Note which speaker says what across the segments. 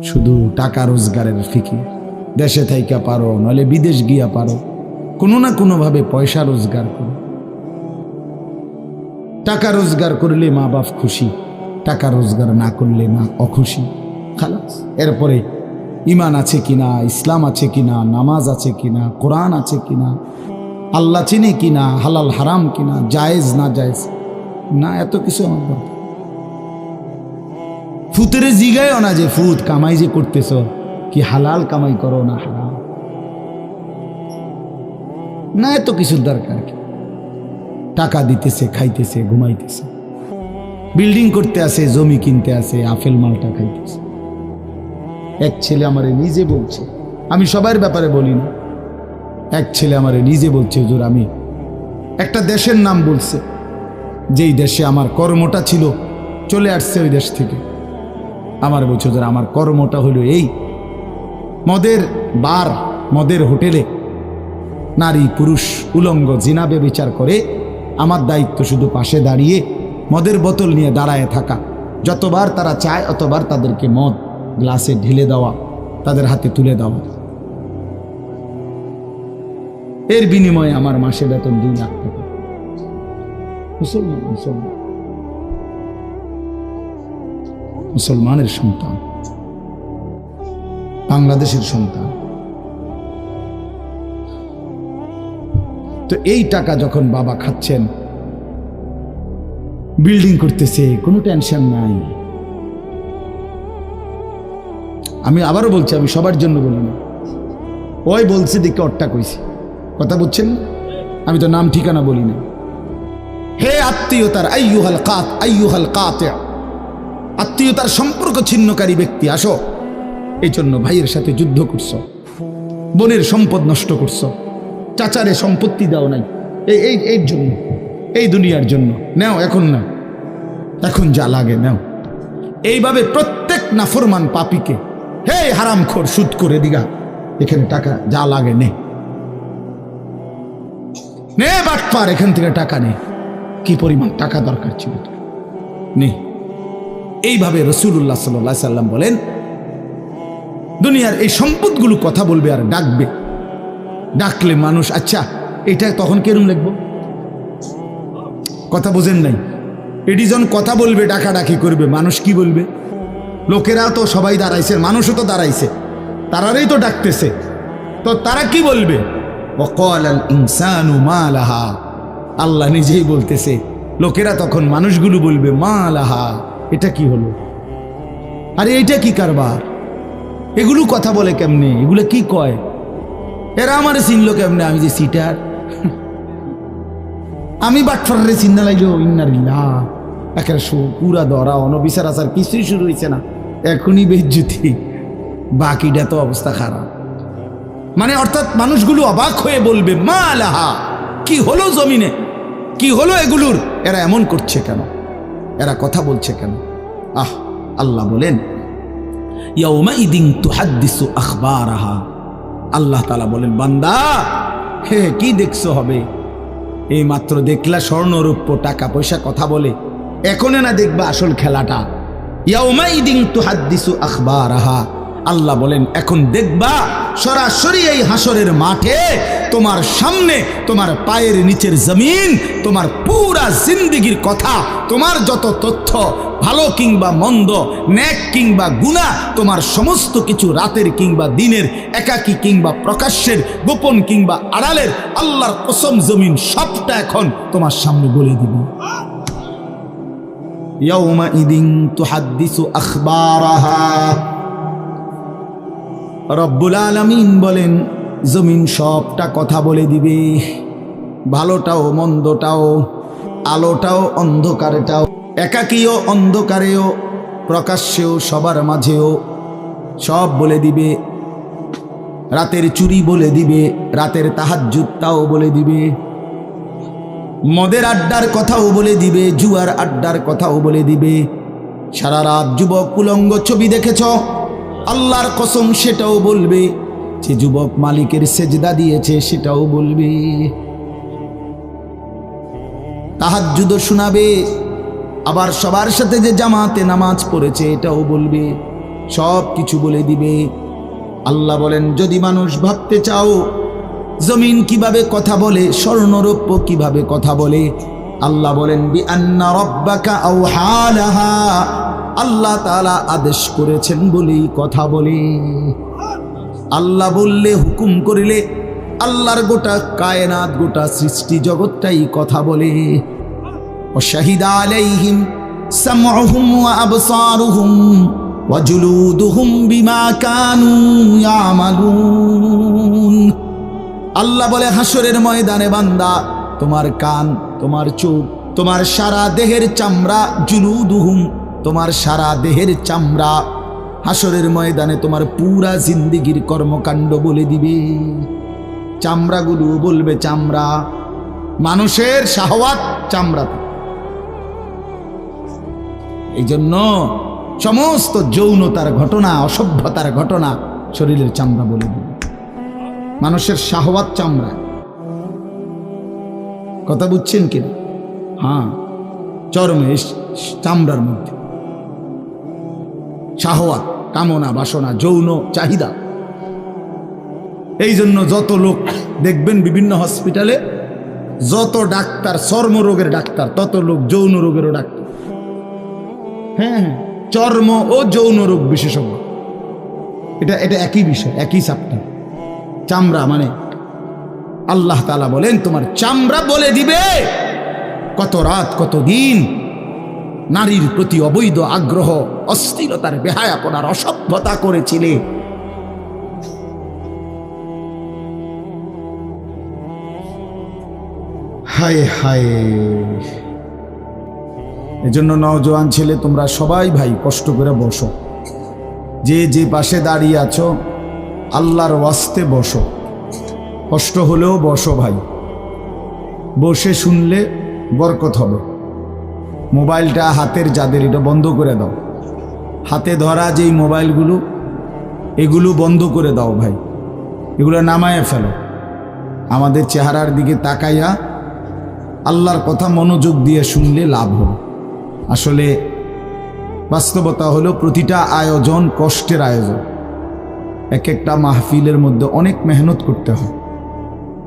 Speaker 1: শুধু টাকা রোজগারের ফিকির। দেশে থাইকা পারো, নইলে বিদেশ গিয়া পারো, কোনো না কোনোভাবে পয়সা রোজগার করো। টাকা রোজগার করলে মা বাপ খুশি, টাকা রোজগার না করলে মা অখুশি। খালাস। এরপরে ইমান আছে কিনা, ইসলাম আছে কিনা, নামাজ আছে কিনা, কোরআন আছে কিনা, আল্লাহ চিনে কিনা, হালাল হারাম কিনা, জায়েজ না জায়েজ না, এত কিছু আমার দরকার। ফুতের জিগায়ও না যে ফুত কামাই যে করতেছ কি হালাল কামাই করো না হারাম, না এত কিছুর দরকার কি। টাকা দিতেছে, খাইতেছে, ঘুমাইতেছে, বিল্ডিং করতে আসে, জমি কিনতে আসে, আপেল মালটা খাইতেছে। এক ছেলে আমারে নিজে বলছে, আমি সবার ব্যাপারে বলি না, এক ছেলে আমারে নিজে বলছে, হুজুর আমি একটা দেশের নাম বলছে, যেই দেশে আমার কর্মটা ছিল, চলে আসছে ওই দেশ থেকে। আমার বলছে, হুজুর আমার কর্মটা হলো এই, মদের বার, মদের হোটেলে নারী পুরুষ উলঙ্গ জিনাবে বিচার করে, আমার দায়িত্ব শুধু পাশে দাঁড়িয়ে মদের বোতল নিয়ে দাঁড়ায় থাকা, যতবার তারা চায় অতবার তাদেরকে মদ গ্লাসে ঢেলে দেওয়া, তাদের হাতে তুলে দেওয়া। এর বিনিময়ে আমার মাসে বেতন 2 লাখ টাকা। মুসলমান মুসলমান মুসলমানের সন্তান, বাংলাদেশের সন্তান। তো এই টাকা যখন বাবা খাচ্ছেন, বিল্ডিং করতেছে, কোনো টেনশন নাই। আমি আবারও বলছি, আমি সবার জন্য বলি না, ওই বলছে দেখে অট্টা কইছি, কথা বুঝছেন? আমি তো নাম ঠিকানা বলি না। হে আত্মীয়তার আইয়ুহাল কাতি', আত্মীয়তার সম্পর্ক ছিন্নকারী ব্যক্তি, আসো। এই জন্য ভাইয়ের সাথে যুদ্ধ করছো, বোনের সম্পদ নষ্ট করছো, চাচারে সম্পত্তি দাও নাই, এই জন্য, এই দুনিয়ার জন্য নাও, এখন না, এখন যা লাগে নাও। এইভাবে প্রত্যেক নাফরমান পাপীকে, হে হারামখোর সুদ করে দিগা, এখানে টাকা যা লাগে নে, নে বাটপার, এখান থেকে টাকা নে, কি পরিমাণ টাকা দরকার ছিল নে। এইভাবে রাসূলুল্লাহ সাল্লাল্লাহু আলাইহি সাল্লাম বলেন, দুনিয়ার এই সম্পদগুলো কথা বলবে আর ডাকবে, ডাকলে মানুষ, আচ্ছা এটা তখন কেরম লিখবো, কথা বোঝেন নাই? এটি যখন কথা বলবে, ডাকাডাকি করবে, মানুষ কি বলবে? লোকেরা তো সবাই দাঁড়াইছে, মানুষও তো দাঁড়াইছে, তারারই তো ডাকতেছে, তো তারা কি বলবে? ওয়াকালাল ইনসানু মা লাহা, আল্লাহ নিজেই বলতেছে, লোকেরা তখন মানুষগুলো বলবে মা লাহা, এটা কি হলো, আরে এইটা কি কারবার, এগুলো কথা বলে কেমনে, এগুলো কি কয়, এরা আমার চিনলো কেমনে, আমি যে সিটার, আমি বাটফারে চিন্তা লাগলো, ইন্নারিল্লাহ, একেবারে পুরা ধরা অনবিচার আচার কিছুই শুরু হয়েছে না, এখনই বেজ্জুতি, বাকিটা তো অবস্থা খারাপ। মানে অর্থাৎ মানুষগুলো অবাক হয়ে বলবে মা লাহা, কি হলো জমিনে, কি হলো এগুলোর, এরা এমন করছে কেন, এরা কথা বলছে কেন? আল্লাহ বলেন ইয়াউমাইদিন তুহাদ্দিসু আখবারাহা, আল্লাহ তাআলা বলেন, বান্দা হে কি দেখছো হবে, এই মাত্র দেখলা স্বর্ণ রূপ্য টাকা পয়সা কথা বলে, এখনে না দেখবা আসল খেলাটা। ইয়াউমাইদিন তুহাদ্দিসু আখবারাহা, আল্লাহ বলেন এখন দেখবা সরাসরি এই হাসরের মাঠে তোমার সামনে, তোমার পায়ের নিচের জমিন, তোমার পুরা জিন্দেগির কথা, তোমার যত তথ্য, ভালো কিংবা মন্দ, নেক কিংবা গুনাহ, তোমার সমস্ত কিছু রাতের কিংবা দিনের, একাকী কিংবা প্রকাশ্যের, গোপন কিংবা আড়ালের, আল্লাহর কসম জমিন সবটা এখন তোমার সামনে বলে দিব। ইয়াউমাইদিন তুহাদ্দিসু আখবারাহা, রব্বুল আলামিন বলেন জমিন সবটা কথা বলে দিবে, ভালোটাও মন্দটাও, আলোটাও অন্ধকারটাও, একাকীও অন্ধকারেও, প্রকাশ্যেও, সবার মাঝেও সব বলে দিবে। রাতের চুরি বলে দিবে, রাতের তাহাজ্জুদটাও বলে দিবে, মদের আড্ডার কথাও বলে দিবে, জুয়ার আড্ডার কথাও বলে দিবে। সারা রাত যুবক উলঙ্গ ছবি দেখেছ, আল্লাহর কসম সেটাও বলবে, যে যুবক মালিকের সেজদা দিয়েছে সেটাও বলবে, তাহাজ্জুদ শোনাবে, আবার সবার সাথে যে জামাতে নামাজ পড়েছে এটাও বলবে, সব কিছু বলে দিবে। আল্লাহ বলেন, যদি মানুষ ভাবতে চাও জমিন কিভাবে কথা বলে, স্বর্ণরৌপ্য কিভাবে কথা বলে, আল্লাহ বলেন বিআন্না রাব্বাকা আওহা লাহা, আল্লাহ তাআলা আদেশ করেছেন বলেই কথা বলে। আল্লাহ বললে, হুকুম করিলে আল্লাহর গোটা কায়নাত, গোটা সৃষ্টি জগৎটাই কথা বলে। ওয়াশাহিদা আলাইহিম সামউহুম ওয়া আবসারুহুম ওয়া জুলুদুহুম বিমা কানু ইয়ামালুন। আল্লাহ বলে, হাসরের ময়দানে বান্দা, তোমার কান, তোমার চোখ, তোমার সারা দেহের চামড়া, জুলুদুহুম, তোমার সারা দেহের চামড়া, হাসরের ময়দানে তোমার পুরা জিন্দেগির কর্মকাণ্ড বলে দিবে। চামড়াগুলো বলবে, চামড়া, মানুষের শাহওয়াত চামড়া। এই জন্য সমস্ত যৌনতার ঘটনা, অসভ্যতার ঘটনা শরীরের চামড়া বলে দিবে। মানুষের শাহওয়াত চামড়া। কথা বুঝছেন কিনা? হ্যাঁ, চরমে চামড়ার মধ্যে শাহওয়াত, কামনা, বাসনা, যৌন চাহিদা। এই জন্য যত লোক দেখবেন বিভিন্ন হসপিটালে, যত ডাক্তার চর্মরোগের ডাক্তার, তত লোক যৌন রোগেরও ডাক্তার। হ্যাঁ, চর্ম ও যৌন রোগ বিশেষজ্ঞ। এটা একই বিষয়, একই চ্যাপ্টার। চামড়া মানে আল্লাহ তাআলা বলেন, তোমার চামড়া বলে দিবে কত রাত, কত দিন নারীর প্রতি অবৈধ আগ্রহ, অস্থিরতার, বেহায়াপনার, অসভ্যতা করেছিলে। হায় হায়। এজন্য নওজোয়ান ছেলে, তোমরা সবাই ভাই কষ্ট করে বসো। যে যে পাশে দাঁড়িয়ে আছো, আল্লাহর ওয়াস্তে বসো। কষ্ট হলেও বসো ভাই, বসে শুনলে বরকত হবে। মোবাইলটা হাতের যাদের, এটা বন্ধ করে দাও। হাতে ধরা যেই মোবাইলগুলো, এগুলো বন্ধ করে দাও ভাই, এগুলো নামায়ে ফেলো। আমাদের চেহারার দিকে তাকাইয়া আল্লাহর কথা মনোযোগ দিয়ে শুনলে লাভ হবে। আসলে বাস্তবতা হলো, প্রতিটা আয়োজন কষ্টের আয়োজন। এক একটা মাহফিলের মধ্যে অনেক মেহনত করতে হয়।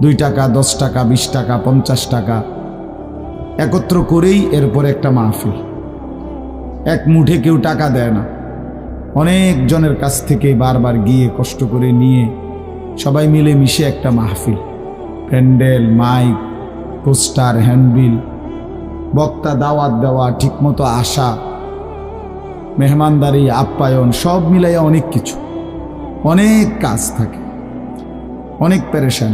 Speaker 1: 2 টাকা, 10 টাকা, 20 টাকা, 50 টাকা একত্র করেই এরপর একটা মাহফিল। এক মুঠে কেউ টাকা দেয় না, অনেক জনের কাছ থেকে বারবার গিয়ে কষ্ট করে নিয়ে সবাই মিলে মিশে একটা মাহফিল। প্যান্ডেল, মাইক, পোস্টার, হ্যান্ডবিল, বক্তা, দাওয়াত দেওয়া, ঠিকমতো আসা, মেহমানদারি, আপ্যায়ন, সব মিলাইয়া অনেক কিছু, অনেক কাজ থাকে, অনেক পেরেশান।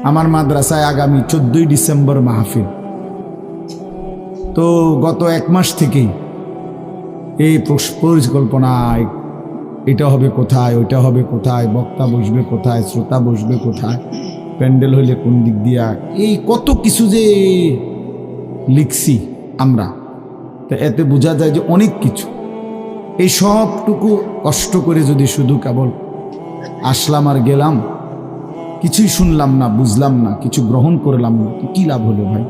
Speaker 1: আমার মাদ্রাসায় আগামী 14ই ডিসেম্বর মাহফিল। তো গত 1 মাস থেকেই এই পরিকল্পনায়, এটা হবে কোথায়, ওইটা হবে কোথায়, বক্তা বসবে কোথায়, শ্রোতা বসবে কোথায়, প্যান্ডেল হইলে কোন দিক দিয়া, এই কত কিছু যে লিখছি আমরা। তো এতে বোঝা যায় যে অনেক কিছু। এই সবটুকু কষ্ট করে যদি শুধু কেবল আসলাম আর গেলাম, কিছুই শুনলাম না, বুঝলাম না, কিছু গ্রহণ করলাম না, তো কি লাভ হলো ভাই?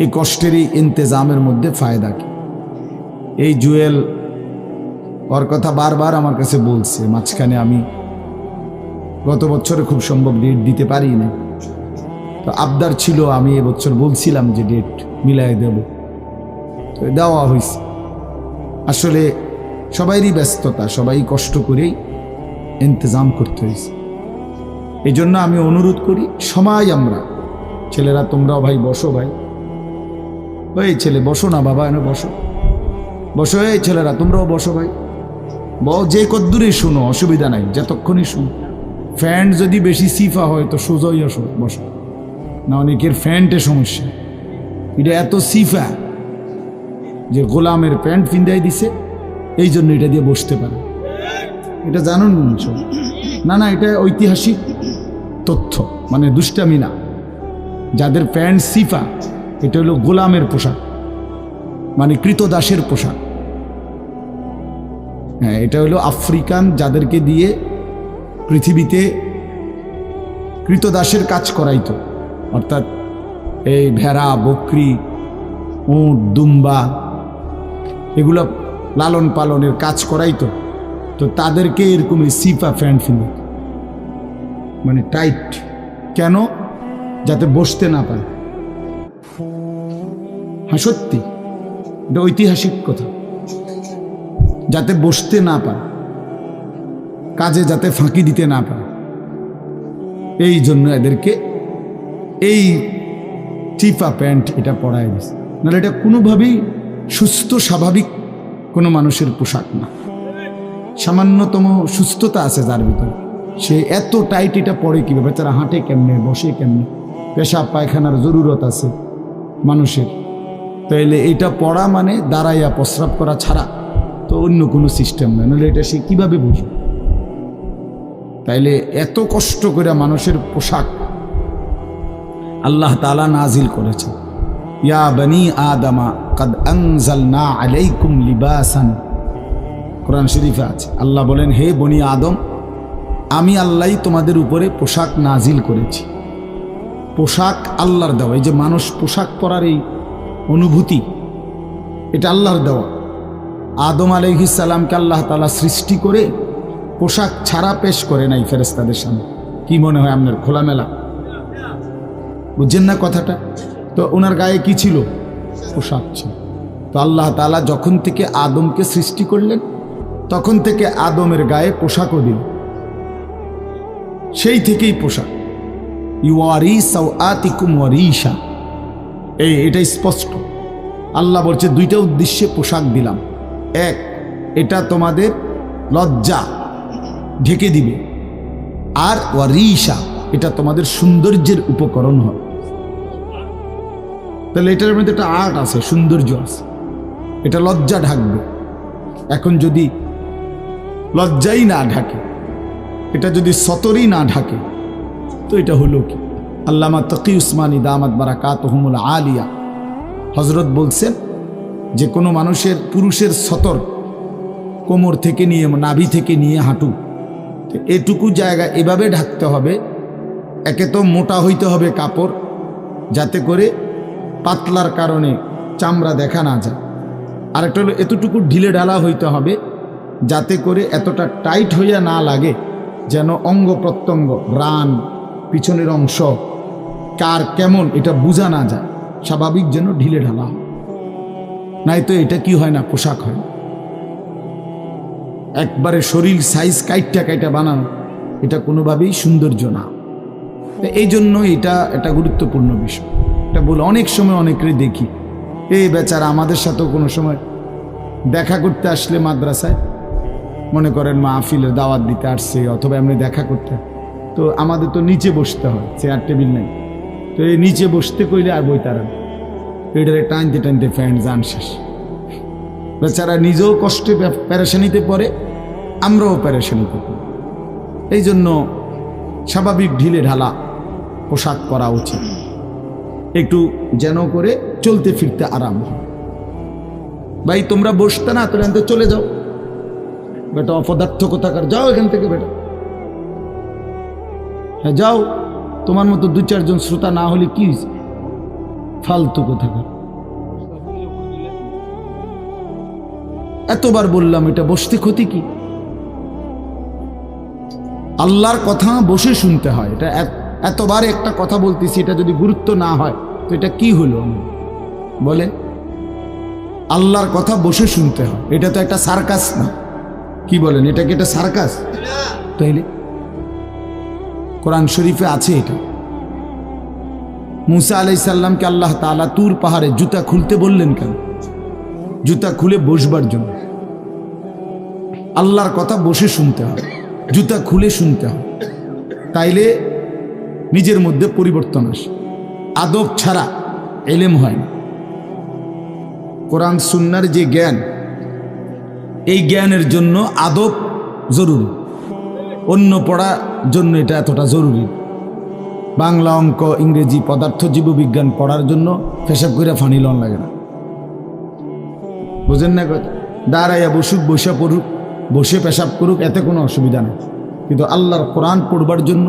Speaker 1: এই কষ্টের এই ইন্তেজামের মধ্যে ফায়দা কি? এই জুয়েল, ওর কথা বারবার আমার কাছে বলছে। মাঝখানে আমি গত বছরে খুব সম্ভব ডেট দিতে পারি না, তো আবদার ছিল, আমি এবছর বলছিলাম যে ডেট মিলাই দেব, তো দেওয়া হয়েছে। আসলে সবাইরই ব্যস্ততা, সবাই কষ্ট করেই ইন্তজাম করতে হয়েছে। এই জন্য আমি অনুরোধ করি, সবাই আমরা, ছেলেরা তোমরাও ভাই বসো, ভাই ওই ছেলে বসো না বাবা, এনে বসো, বসো। এই ছেলেরা তোমরাও বসো ভাই, যে কদ্দুরই শুনো, অসুবিধা নাই, যতক্ষণই শুনো। ফ্যান্ট যদি বেশি সিফা হয় তো সোজাই আসো, বসো না। অনেকের ফ্যান্টে সমস্যা, এটা এত সিফা যে গোলামের প্যান্ট ফিন্দাই দিছে, এই জন্য এটা দিয়ে বসতে পারে। এটা জানুন না? না, এটা ঐতিহাসিক তথ্য, মানে দুষ্টামি না। যাদের প্যান্ট সিফা, এটা হলো গোলামের পোশাক, মানে কৃতদাসের পোশাক। হ্যাঁ, এটা হলো আফ্রিকান, যাদেরকে দিয়ে পৃথিবীতে কৃতদাসের কাজ করাইতো, অর্থাৎ এই ভেড়া, বকরি, উট, দুম্বা, এগুলো লালন পালনের কাজ করাইতো, তো তাদেরকে এরকম সিফা প্যান্ট ফিনে, মানে টাইট, কেন? যাতে বসতে না পারে। হ্যাঁ সত্যি, এটা ঐতিহাসিক কথা, যাতে বসতে না পারে, কাজে যাতে ফাঁকি দিতে না পারে, এই জন্য এদেরকে এই চিপা প্যান্ট এটা পরায় দিছে। নাহলে এটা কোনোভাবেই সুস্থ স্বাভাবিক কোনো মানুষের পোশাক না। সামান্যতম সুস্থতা আছে যার ভিতরে, সে এত টাইট এটা পরে কীভাবে? তারা হাঁটে কেমনে, বসে কেমনে, পেশাব পায়খানার জরুরত আছে মানুষের, তাইলে এটা পড়া মানে দাঁড়াইয়া প্রস্রাব করা ছাড়া তো অন্য কোনো সিস্টেম নয়, নাহলে এটা সে কীভাবে বুঝবে? তাইলে এত কষ্ট করে মানুষের পোশাক আল্লাহ তাআলা নাজিল করেছে। ইয়া বনি আদমা কদ আনজালনা আলাইকুম লিবাসান, কোরআন শরীফে আছে। আল্লাহ বলেন, হে বনি আদম, আমি আল্লাহই তোমাদের উপরে পোশাক নাজিল করেছি। পোশাক আল্লাহর দেওয়া। এই যে মানুষ পোশাক পরার এই অনুভূতি, এটা আল্লাহর দেওয়া। আদম আলাইহিস সালামকে আল্লাহ তাআলা সৃষ্টি করে পোশাক ছাড়া পেশ করে নাই ফেরেশতাদের সামনে। কি মনে হয় আপনার? খোলামেলা, বুঝছেন না কথাটা? তো ওনার গায়ে কি ছিল? পোশাক ছিল। তো আল্লাহ তাআলা যখন থেকে আদমকে সৃষ্টি করলেন, তখন থেকে আদমের গায়ে পোশাকও দিল, সেই থেকেই পোশাক। ইউয়ারি সাওআতিকুম ওয়ারিশা, এটা স্পষ্ট। আল্লাহ বলছে দুইটা উদ্দেশ্যে পোশাক দিলাম। এক, এটা তোমাদের লজ্জা ঢেকে দিবে, আর ওয়ারিশা, এটা তোমাদের সৌন্দর্যের উপকরণ হবে। তাহলে এটার মধ্যে একটা আর্ট আছে, সৌন্দর্য আছে, এটা লজ্জা ঢাকবে। এখন যদি লজ্জাই না ঢাকে, এটা যদি সতরই না ঢাকে, তো এটা হলো কি? আল্লামা তকি উসমানী দামাত বারাকাতুহুমুল আলিয়া হযরত বলছেন যে কোনো মানুষের, পুরুষের সতর কোমর থেকে নিয়ে, নাভি থেকে নিয়ে হাঁটু, এটুকু জায়গা এভাবে ঢাকতে হবে। একে তো মোটা হইতে হবে কাপড়, যাতে করে পাতলার কারণে চামড়া দেখা না যায়। আরেকটা হলো এতটুকু ঢিলে ঢালা হইতে হবে, যাতে করে এতটা টাইট হইয়া না লাগে, যেন অঙ্গ প্রত্যঙ্গ, রান, পিছনের অংশ কার কেমন এটা বোঝা না যায়, স্বাভাবিক যেন ঢিলে ঢালা হয়। নাই তো এটা কি হয় না, পোশাক হয় না। একবারে শরীর সাইজ কাইটা কাইটা বানানো, এটা কোনোভাবেই সৌন্দর্য না। এই জন্য এটা একটা গুরুত্বপূর্ণ বিষয়। এটা বলে অনেক সময় অনেকেরই দেখি, এই বেচারা আমাদের সাথেও কোনো সময় দেখা করতে আসলে মাদ্রাসায়, মনে করেন মাহফিলের দাওয়াত দিতে আসছে অথবা এমনি দেখা করতে, তো আমাদের তো নিচে বসতে হয়, চেয়ার টেবিল নেই। তো এই নিচে বসতে কইলে আর বই তারা এটারে টানতে টানতে ফ্যান যান শেষ। বেচারা নিজেও কষ্টে প্যারেশানিতে পড়ে, আমরাও প্যারেশানিতে পড়ি। এই জন্য স্বাভাবিক ঢিলে ঢালা পোশাক পরা উচিত, একটু যেন করে চলতে ফিরতে আরাম হয়। ভাই তোমরা বসতে না, তোরা এখান চলে যাও বেটা, অপদার্থ কোথাকার, যাও এখান থেকে বেটা। হ্যাঁ যাও, তোমার মতো দু চারজন শ্রোতা না হলে কি ফালতু কোথাকার। এতবার বললাম, এটা বসতে ক্ষতি কি? আল্লাহর কথা বসে শুনতে হয়। এটা এতবার একটা কথা বলতেছি, এটা যদি গুরুত্ব না হয় তো এটা কি হলো বলে? আল্লাহর কথা বসে শুনতে হয়, এটা তো একটা সার্কাস না। কি বলেন, এটা কি একটা সার্কাস? তাইলে কোরআন শরীফে আছে এটা। মুসা আলাইহিস সালামকে আল্লাহ তাআলা তুর পাহাড়ে জুতা খুলতে বললেন কেন? জুতা খুলে বসবার জন্য। আল্লাহর কথা বসে শুনতে হয়, জুতা খুলে শুনতে হয়, তাইলে নিজের মধ্যে পরিবর্তন আসে। আদব ছাড়া ইলম হয় না। কোরআন সুন্নাহর যে জ্ঞান, এই জ্ঞানের জন্য আদব জরুরি, অন্য পড়ার জন্য এটা এতটা জরুরি। বাংলা, অঙ্ক, ইংরেজি, পদার্থ, জীববিজ্ঞান পড়ার জন্য পেশাব করে ফানি লন লাগে না, বুঝেন না? দাঁড়াইয়া বসুক, বসে পড়ুক, বসে পেশাব করুক, এতে কোনো অসুবিধা নেই। কিন্তু আল্লাহর কোরআন পড়বার জন্য,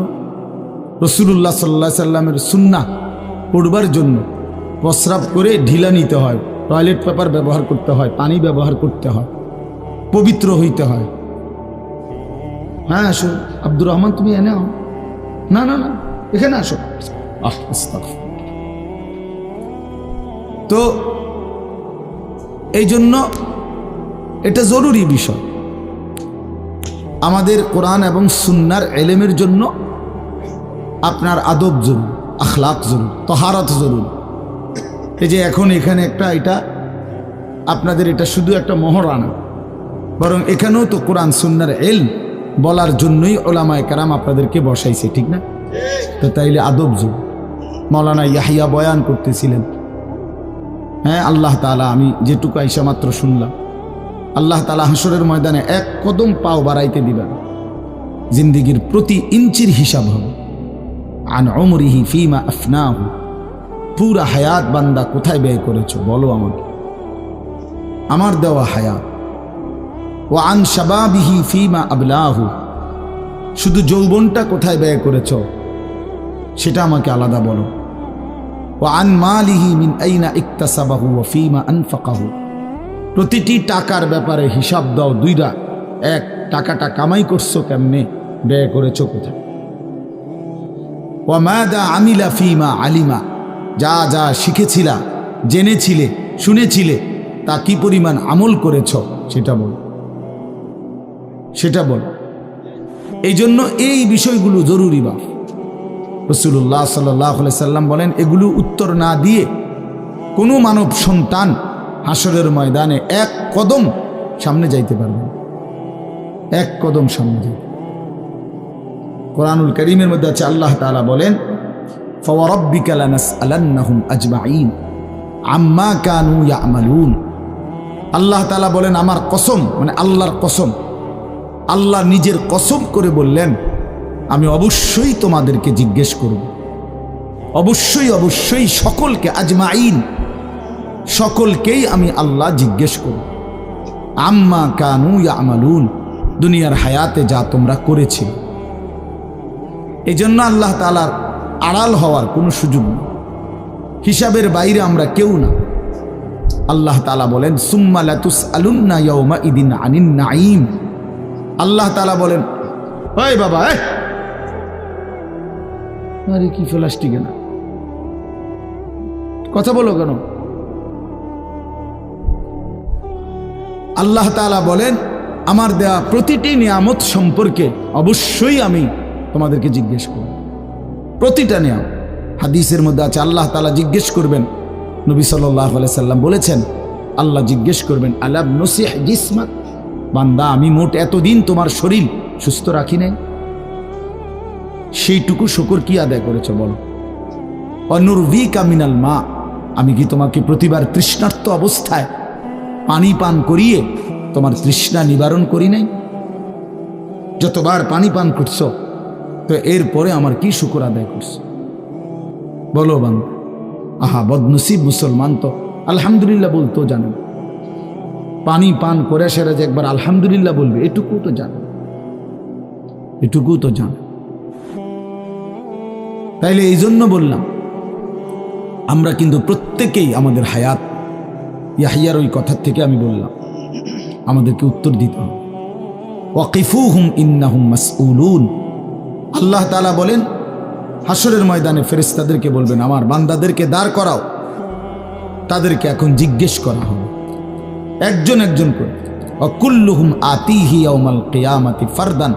Speaker 1: রাসূলুল্লাহ সাল্লাল্লাহু আলাইহি সাল্লামের সুন্নাহ পড়বার জন্য প্রস্রাব করে ঢিলা নিতে হয়, টয়লেট পেপার ব্যবহার করতে হয়, পানি ব্যবহার করতে হয়, পবিত্র হইতে হয়। হ্যাঁ আসো আব্দুর রহমান, তুমি এনে আও। না না না, এখানে আসো। তো এই জন্য এটা জরুরি বিষয়। আমাদের কোরআন এবং সুন্নার এলেমের জন্য আপনার আদব জরুরি, আখলাক জরুরি, তহারত জরুরি। এই যে এখন এখানে একটা এটা আপনাদের এটা শুধু একটা মহড়া না, বরং এখানেও তো কোরআন সুন্নার এলম বলার জন্যই ওলামায়ে কেরাম আপনাদেরকে বসাইছে, ঠিক না? তো তাইলে আদব জরুরি। মাওলানা ইয়াহিয়া বয়ান করতেছিলেন, হ্যাঁ আল্লাহ তাআলা, আমি যেটুকু আইসা মাত্র শুনলাম, আল্লাহ তাআলা হাসরের ময়দানে এক কদম পাও বাড়াইতে দিবেন, জিন্দিগির প্রতি ইঞ্চির হিসাব হবে। আন উমরিহি ফিমা আফনাহু, পুরা হায়াত বান্দা কোথায় ব্যয় করেছো বলো আমাকে, আমার দেওয়া হায়াত। ও আন শাবাবিহি ফিমা আবলাহু, শুধু যৌবনটা কোথায় ব্যয় করেছো সেটা আমাকে আলাদা বলো। ও আন মালিহি মিন আইনা ইকতাসাবাহু ওয়া ফিমা আনফাকাহু, প্রতিটি টাকার ব্যাপারে হিসাব দাও দুইটা। এক, টাকাটা কামাই করছো কেমনে, ব্যয় করেছো কোথায়। ওয়া মাদা আমিলা ফিমা আলিমা, যা যা শিখেছিলা, জেনেছিলে, শুনেছিলে, তা কি পরিমাণ আমল করেছো সেটা বল, সেটা বল। এই জন্য এই বিষয়গুলো জরুরি। বাপ রাসূলুল্লাহ সাল্লাল্লাহু আলাইহি সাল্লাম বলেন, এগুলো উত্তর না দিয়ে কোনো মানব সন্তান হাসরের ময়দানে এক কদম সামনে যাইতে পারবে, এক কদম সামনে যাইতে। কোরআনুল কারীমের মধ্যে আছে, আল্লাহ তাআলা বলেন, ফাওয়ারাব্বিকা লানাসআলান্নাহুম আজমাইন আম্মা কানু ইয়ামালুন। আল্লাহ তাআলা বলেন, আমার কসম, মানে আল্লাহর কসম, আল্লাহ নিজের কসম করে বললেন, আমি অবশ্যই তোমাদেরকে জিজ্ঞেস করব, অবশ্যই অবশ্যই সকলকে, আজমাইন, সকলকেই আমি আল্লাহ জিজ্ঞেস করব, আম্মা কানু ইয়ামালুন, দুনিয়ার হায়াতে যা তোমরা করেছিল। এই জন্য আল্লাহ তাআলার আড়াল হওয়ার কোনো সুযোগ নেই, হিসাবের বাইরে আমরা কেউ না। আল্লাহ তাআলা বলেন, সুম্মা লাতুসআলুন্না ইয়াউমা ইদিন আনিন নাঈম। আল্লাহ তাআলা বলেন, ওই বাবা, আরে কি প্লাস্টিকে না, কথা বলো কেন? আল্লাহ তাআলা বলেন, আমার দেয়া প্রতিটি নিয়ামত সম্পর্কে অবশ্যই আমি তোমাদেরকে জিজ্ঞেস করব, প্রতিটা নিয়ামত। হাদিসের মধ্যে আছে, আল্লাহ তাআলা জিজ্ঞেস করবেন, নবী সাল্লাল্লাহু আলাইহি সাল্লাম বলেছেন, আল্লাহ জিজ্ঞেস করবেন, আলাম নসিহ জিসমাক, বান্দা আমি মোট এতদিন তোমার শরীর সুস্থ রাখি নাই, সেইটুকু শুকর কি আদায় করেছো বলো। অনুরভিকা মিনাল মা, আমি কি তোমাকে প্রতিবার তৃষ্ণার্ত অবস্থায় পানি পান করিয়ে তোমার তৃষ্ণা নিবারণ করি নাই? যতবার পানি পান করছো, তো এরপরে আমার কি শুকর আদায় করছো বলো বান্দা। আহা বদনসিব মুসলমান তো আলহামদুলিল্লাহ বলতেও জানে, পানি পান করে সেরা যে একবার আলহামদুলিল্লাহ বলবে, এটুকু তো জানে, এটুকু তো জানে। তাইলে এই জন্য বললাম, আমরা কিন্তু প্রত্যেকেই আমাদের হায়াত, ইয়াহিয়ার ওই কথার থেকে আমি বললাম, আমাদেরকে উত্তর দিতে হবে। ওয়াকিফুহুম ইন্নাহুম মাসউলুন। আল্লাহ তাআলা বলেন, হাসরের ময়দানে ফেরেশতাদেরকে বলবেন, আমার বান্দাদেরকে দাঁড় করাও, তাদেরকে এখন জিজ্ঞেস করা হবে একজন একজন করে। ওয়াকুল্লুহুম আতিহি ইয়াউমাল কিয়ামাতি ফারদান।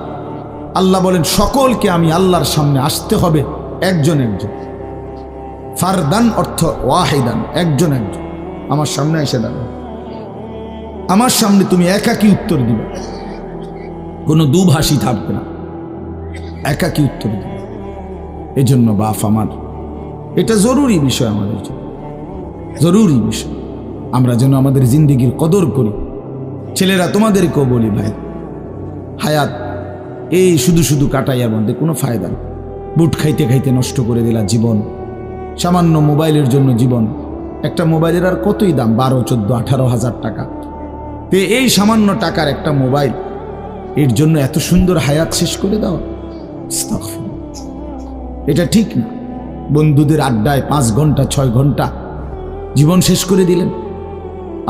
Speaker 1: আল্লাহ বলেন, সকলকে আমি আল্লাহর সামনে আসতে হবে একজন একজন। ফারদান অর্থ ওয়াহিদান, একজন একজন আমার সামনে এসে দাঁড়াও, আমার সামনে তুমি একাকী উত্তর দিবে, কোনো দুভাষী থাকবে না, একাকী উত্তর দিবে। এই জন্য বাপ আমার, এটা জরুরি বিষয়, আমাদের জন্য জরুরি বিষয়। আমরা যেন আমাদের জিন্দিগির কদর করি। ছেলেরা তোমাদেরকেও বলি, ভাই হায়াত এই শুধু শুধু কাটাইয়ার মধ্যে কোনো ফায়দা নেই। বুট খাইতে খাইতে নষ্ট করে দিলা জীবন, সামান্য মোবাইলের জন্য জীবন। একটা মোবাইলের আর কতই দাম, 12, 14, 18,000 টাকা। তো এই সামান্য টাকার একটা মোবাইল, এর জন্য এত সুন্দর হায়াত শেষ করে দাও, এটা ঠিক না। বন্ধুদের আড্ডায় 5 ঘন্টা 6 ঘন্টা জীবন শেষ করে দিলেন।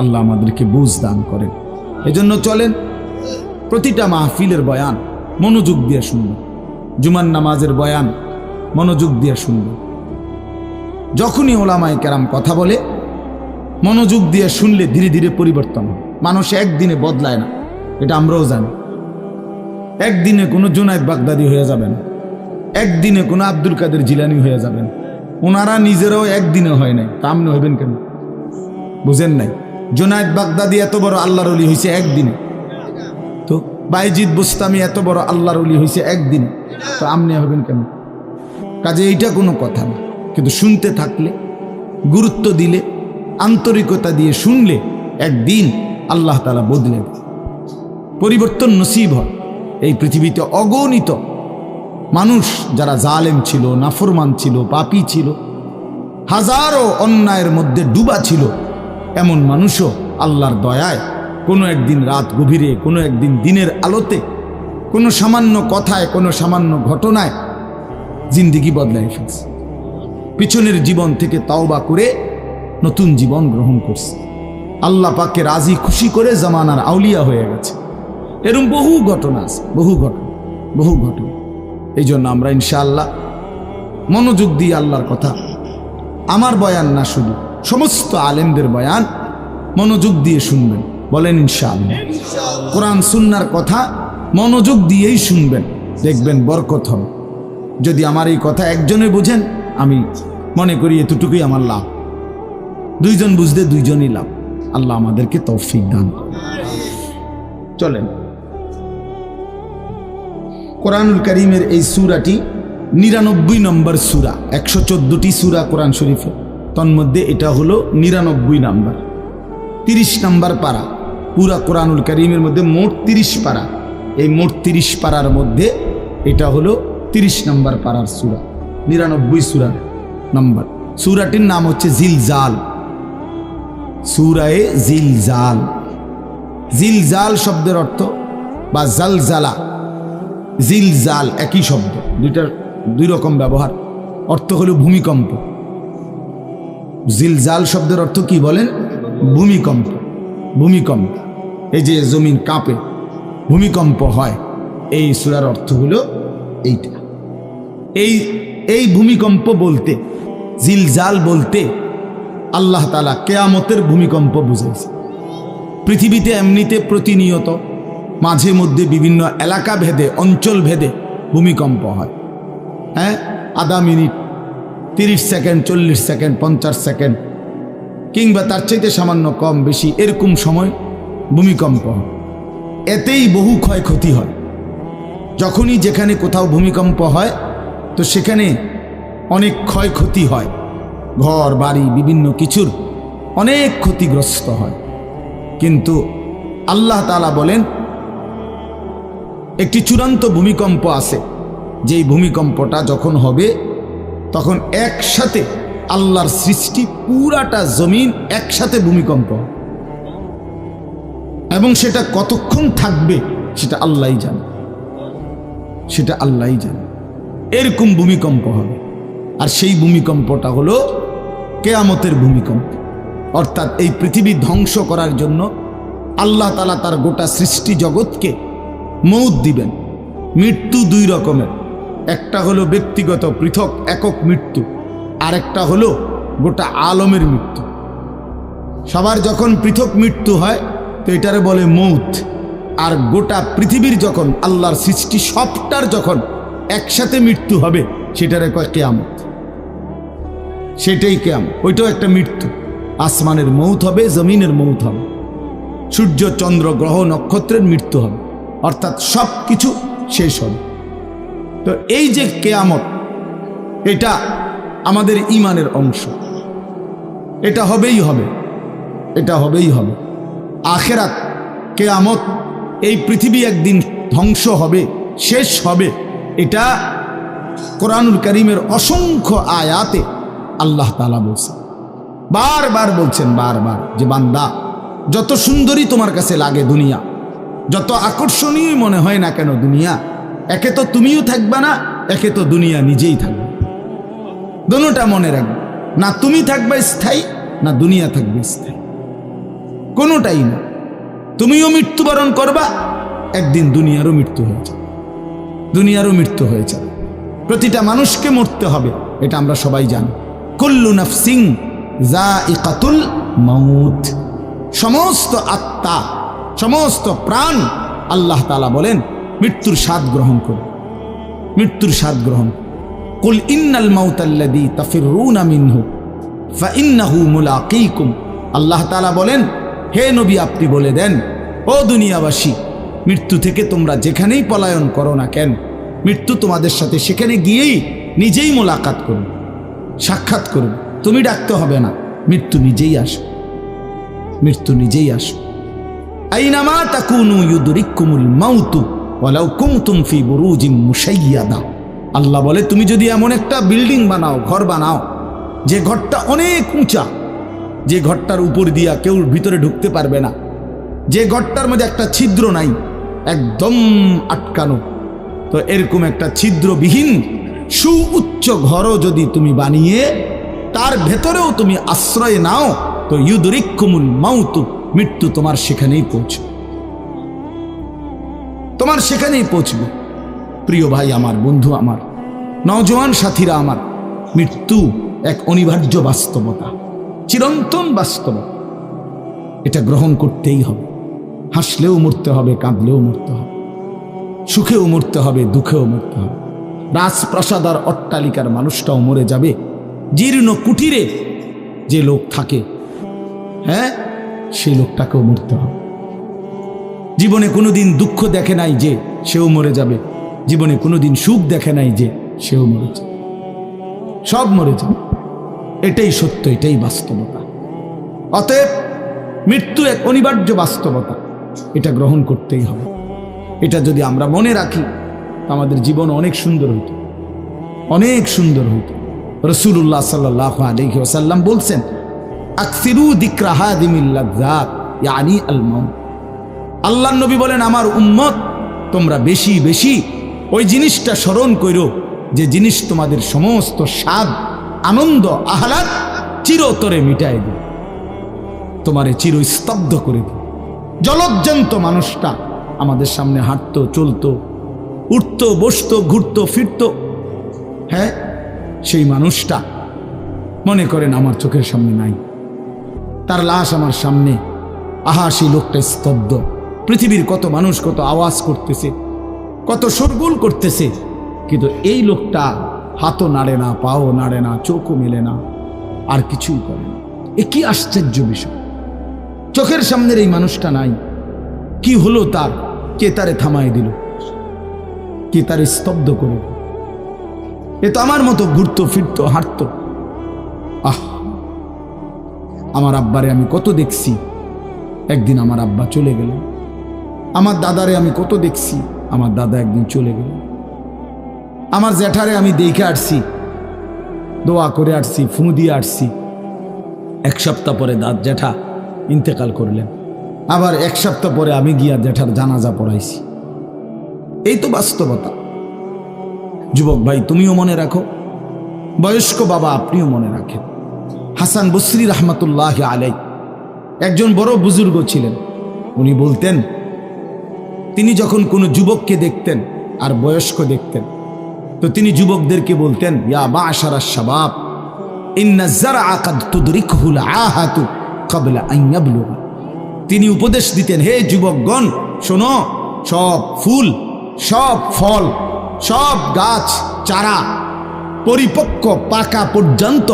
Speaker 1: আল্লাহ আমাদেরকে বুঝ দান করেন। এজন্য চলেন প্রতিটা মাহফিলের বয়ান মনোযোগ দিয়ে শুনবেন, জুমার নামাজের বয়ান মনোযোগ দিয়ে শুনবেন। যখনই ওলামায়ে কেরাম কথা বলে মনোযোগ দিয়ে শুনলে ধীরে ধীরে পরিবর্তন হয়। মানুষ একদিনে বদলায় না, এটা আমরাও জানি। একদিনে কোনো জুনায়েদ বাগদাদি হয়ে যাবেন, একদিনে কোনো আব্দুল কাদের জিলানি হয়ে যাবেন। ওনারা নিজেরাও একদিনে হয় নাই, তা আপনি হইবেন কেন? বুঝেন নাই? জুনায়েদ বাগদাদি এত বড় আল্লাহর ওলি হয়েছে একদিনে, তো বাইজিদ বুস্তামি এত বড় আল্লাহর ওলি হয়েছে একদিনে, তো আপনি হবেন কেন? কাজে এইটা কোনো কথা না। কিন্তু শুনতে থাকলে, গুরুত্ব দিলে, আন্তরিকতা দিয়ে শুনলে একদিন আল্লাহ তাআলা বদলে দেয়, পরিবর্তন নসিব হয়। এই পৃথিবীতে অগণিত মানুষ যারা জালেম ছিল, নাফরমান ছিল, পাপী ছিল, হাজারো অন্যায়ের মধ্যে ডুবা ছিল, এমন মানুষও আল্লাহর দয়ায় কোনো একদিন রাত গভীরে, কোনো একদিন দিনের আলোতে, কোনো সামান্য কথায়, কোনো সামান্য ঘটনায় জিন্দেগি বদলায় ফেলছে। পিছনের জীবন থেকে তাওবা করে নতুন জীবন গ্রহণ করছে, আল্লাহ পাককে রাজি খুশি করে জামানার আউলিয়া হয়ে গেছে। এরকম বহু ঘটনা আছে, বহু ঘটনা। এই জন্য আমরা ইনশাআল্লাহ মনোযোগ দিয়ে আল্লাহর কথা, আমার বয়ান না শুধু সমস্ত আলেমদের বয়ান মনোযোগ দিয়ে শুনবেন। বলেন ইনশাআল্লাহ। কোরআন সুন্নাহর কথা মনোযোগ দিয়েই শুনবেন, দেখবেন বরকত হবে। যদি আমার এই কথা একজনে বুঝেন, আমি মনে করি এতটুকুই আমার লাভ। দুইজন বুঝতে দুইজনই লাভ। আল্লাহ আমাদেরকে তৌফিক দান। চলেন, কোরআনুল কারীমের এই সূরাটি 99 নম্বর সূরা। 114টি সূরা কোরআন শরীফে, তন্মধ্যে এটা হলো 99 নাম্বার, 30 নাম্বার পারা। পুরা কোরআনুল কারীমের মধ্যে মোট 30 পারা। এই মোট 30 পারার মধ্যে এটা হলো 30 নাম্বার পারার সূরা, 99 সূরা নাম্বার। সূরাটির নাম হচ্ছে জিলজাল, সূরায়ে জিলজাল। জিলজাল শব্দের অর্থ বা জালজালা, জিলজাল একই শব্দ, দুইটার দুই রকম ব্যবহার। অর্থ হলো ভূমিকম্প। জিলজাল শব্দের অর্থ কি বলেন? ভূমিকম্প। ভূমিকম্প, এই যে জমিন কাঁপে, ভূমিকম্প হয়, এই সূরার অর্থ হলো এইটা। এই ভূমিকম্প বলতে, জিলজাল বলতে আল্লাহ তাআলা কিয়ামতের ভূমিকম্প বুঝাইছে। পৃথিবীতে এমনিতে প্রতিনিয়ত মাঝে মধ্যে বিভিন্ন এলাকা ভেদে, অঞ্চল ভেদে ভূমিকম্প হয়। হ্যাঁ, আধা মিনিট, 30 সেকেন্ড, 40 সেকেন্ড, 50 সেকেন্ড, কিংবা তার চাইতে সামান্য কম বেশি এরকম সময় ভূমিকম্প হয়। এতেই বহু ক্ষয়ক্ষতি হয়। যখনই যেখানে কোথাও ভূমিকম্প হয়, তো সেখানে অনেক ক্ষয়ক্ষতি হয়, ঘর বাড়ি বিভিন্ন কিছুর অনেক ক্ষতিগ্রস্ত হয়। কিন্তু আল্লাহ তাআলা বলেন একটি চূড়ান্ত ভূমিকম্প আছে, যেই ভূমিকম্পটা যখন হবে তখন একসাথে আল্লাহর সৃষ্টি পুরাটা জমিন একসাথে ভূমিকম্প, এবং সেটা কতক্ষণ থাকবে সেটা আল্লাহই জানে, সেটা আল্লাহই জানে। এরকম ভূমিকম্প হবে। আর সেই ভূমিকম্পটা হলো কিয়ামতের ভূমিকম্প। অর্থাৎ এই পৃথিবী ধ্বংস করার জন্য আল্লাহ তাআলা তার গোটা সৃষ্টি জগৎকে মৌত দিবেন। মৃত্যু দুই রকমের, একটা হলো ব্যক্তিগত পৃথক একক মৃত্যু, আর একটা হলো গোটা আলমের মৃত্যু। সবার যখন পৃথক মৃত্যু হয় তো এটারে বলে মৌত। আর গোটা পৃথিবীর যখন আল্লাহর সৃষ্টি সবটার যখন একসাথে মৃত্যু হবে সেটারে কয় কিয়ামত। সেটাই কিয়ামত, ওইটাও একটা মৃত্যু। আসমানের মৌত হবে, জমিনের মৌত হবে, সূর্য চন্দ্র গ্রহ নক্ষত্রের মৃত্যু হবে, অর্থাৎ সব কিছু শেষ হবে। তো এই যে কিয়ামত, এটা আমাদের ঈমানের অংশ, এটা হবেই হবে, এটা হবেই হবে। আখিরাত, কিয়ামত, এই পৃথিবী একদিন ধ্বংস হবে, শেষ হবে, এটা কোরআনুল কারীমের অসংখ্য আয়াতে আল্লাহ তাআলা বলছেন, বারবার বলছেন, বারবার, যে বান্দা যত সুন্দরী তোমার কাছে লাগে দুনিয়া, যত আকর্ষণীয় মনে হয় না কেন দুনিয়া, একে তো তুমিও থাকবে না, একে তো দুনিয়া নিজেই থাকবে। দোনোটা মনে রাখবে, না তুমি থাকবে স্থায়ী, না দুনিয়া থাকবে স্থায়ী, কোনোটাই না। তুমিও মৃত্যুবরণ করবা, একদিন দুনিয়ারও মৃত্যু হয়ে যাবে, দুনিয়ারও মৃত্যু হয়ে যাবে। প্রতিটা মানুষকে মরতে হবে, এটা আমরা সবাই জানি। কুল্লু নাফসিন যায়িকাতুল মাউত, সমস্ত আত্মা, সমস্ত প্রাণ আল্লাহ তাআলা বলেন মৃত্যুর স্বাদ গ্রহণ করে, মৃত্যুর স্বাদ গ্রহণ। কুল ইন্নাল মাউতাল্লাযী তাফিররুনা মিনহু ফাইন্নাহু মুলাকীকুম, আল্লাহ তাআলা বলেন হে নবী আপনি বলে দেন, ও দুনিয়াবাসী, মৃত্যু থেকে তোমরা যেখানেই পলায়ন করো না কেন, মৃত্যু তোমাদের সাথে সেখানে গিয়েই নিজেই মোলাকাত করবে, সাক্ষাৎ করবে। তুমি ডাকতে হবে না, মৃত্যু নিজেই আসে, মৃত্যু নিজেই আসে। আইনামা তাকুনু ইউদরিকুমুল মাউতু ওয়ালাউ কুনতুম ফি বুরুজিম মুশাইয়াদা, আল্লাহ বলে তুমি যদি এমন একটা বিল্ডিং বানাও, ঘর বানাও, যে ঘরটা অনেক উঁচা, যে ঘরটার উপর দিয়া কেউ ভিতরে ঢুকতে পারবে না, যে ঘরটার মধ্যে একটা ছিদ্র নাই, একদম আটকানো, তো এরকম একটা ছিদ্রবিহীন সুউচ্চ ঘরও যদি তুমি বানিয়ে তার ভেতরেও তুমি আশ্রয় নাও, তো ইউদরিকুমুল মাউতু, মৃত্যু তোমার সেখানেই পৌঁছবে, তোমার সেখানেই পৌঁছবে। প্রিয় ভাই আমার, বন্ধু আমার, নওজোয়ান সাথীরা আমার, মৃত্যু এক অনিবার্য বাস্তবতা, চিরন্তন বাস্তবতা, এটা গ্রহণ করতেই হবে। হাসলেও মরতে হবে, কাঁদলেও মরতে হবে, সুখেও মরতে হবে, দুঃখেও মরতে হবে। রাজপ্রাসাদ আর অট্টালিকার মানুষটাও মরে যাবে, জীর্ণ কুটিরে যে লোক থাকে, হ্যাঁ, সেই লোকটাকেও মরতে হবে। জীবনে কোনোদিন দুঃখ দেখে নাই যে, সেও মরে যাবে। জীবনে কোনোদিন সুখ দেখে নাই যে, সেও মরে যাবে, সব মরে যাবে। এটাই সত্য, এটাই বাস্তবতা। অতএব মৃত্যু এক অনিবার্য বাস্তবতা, এটা গ্রহণ করতেই হবে। এটা যদি আমরা মনে রাখি, আমাদের জীবন অনেক সুন্দর হইত, অনেক সুন্দর হইত। রাসূলুল্লাহ সাল্লাল্লাহু আলাইহি ওয়াসাল্লাম বলছেন, আকসিরু যিকরা হাদিমিল লাযযাত ইয়ানি আল মাউত। আল্লাহর নবী বলেন, আমার উম্মত তোমরা বেশি বেশি ওই জিনিসটা স্মরণ করো, যে জিনিস তোমাদের সমস্ত স্বাদ, আনন্দ, আহ্লাদ চিরতরে মিটায় দিবে, তোমারে চিরস্তব্ধ করে দিবে। জলজ্জান্ত মানুষটা আমাদের সামনে হাঁটতো, চলতো, উঠতো, বসতো, ঘুরতো, ফিরতো, হ্যাঁ, সেই মানুষটা মনে করেন আমার চোখের সামনে নাই, তার লাশ আমার সামনে, আহা সেই লোকটা স্তব্ধ। পৃথিবীর কত মানুষ কত আওয়াজ করতেছে, কত শোরগোল করতেছে, কিন্তু এই লোকটা হাতও নাড়ে না, পাও নাড়ে না, চোখও মেলে না, আর কিছুই করে না। এ কি আশ্চর্য বিষয়! চোখের সামনের এই মানুষটা নাই, কি হলো তার? কে তারে থামায় দিল? কে তারে স্তব্ধ করে দিল? এ তো আমার মতো ঘুরতো, ফিরতো, হাঁটতো। আহ, আমার আব্বারে আমি কত দেখছি, একদিন আমার আব্বা চলে গেল। আমার দাদারে আমি কত দেখছি, আমার দাদা একদিন চলে গেল। আমার জ্যাঠারে আমি দেখে আসছি, দোয়া করে আসছি, ফু দিয়ে আসছি। এক সপ্তাহ পরে জ্যাঠা ইন্তেকাল করলেন, আবার এক সপ্তাহ পরে আমি গিয়া জ্যাঠার জানাজা পড়াইছি। এই তো বাস্তবতা। যুবক ভাই, তুমিও মনে রাখো, বয়স্ক বাবা আপনিও মনে রাখেন। হাসান বসরি রহমতুল্লাহ আলাইহি একজন বড় বুজুর্গ ছিলেন। উনি বলতেন, তিনি যখন কোনো যুবককে দেখতেন আর বয়স্ক দেখতেন, তো তিনি যুবকদেরকে বলতেন, ইয়া মা'শারাশ শাবাব ইন্না যারআ কাদ তুদরিকুহুল আহাতু ক্বাবলা আন ইয়াবলুগা। তিনি উপদেশ দিতেন, হে যুবকগণ শোনো, সব ফুল, সব ফল, সব গাছ চারা পরিপক্ক পাকা পর্যন্ত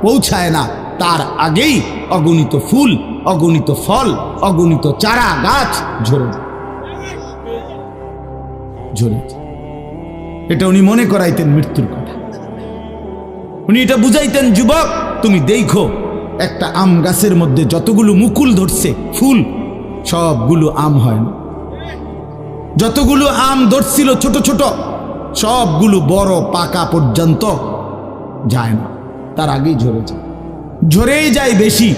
Speaker 1: পৌঁছায় না, তার আগেই অগণিত ফুল, অগণিত ফল, অগণিত চারা গাছ ঝরে ঝরে। এটা উনি মনে করাইতেন মৃত্যুর কথা। উনি এটা বুঝাইতেন, যুবক তুমি দেখো, একটা আম গাছের মধ্যে যতগুলো মুকুল ধরছে ফুল, সবগুলো আম হয় না। যতগুলো আম ধরছিল ছোট ছোট, সবগুলো বড় পাকা পর্যন্ত যায় না, তার আগেই ঝরে যায়। ঝরেই যায় বেশি,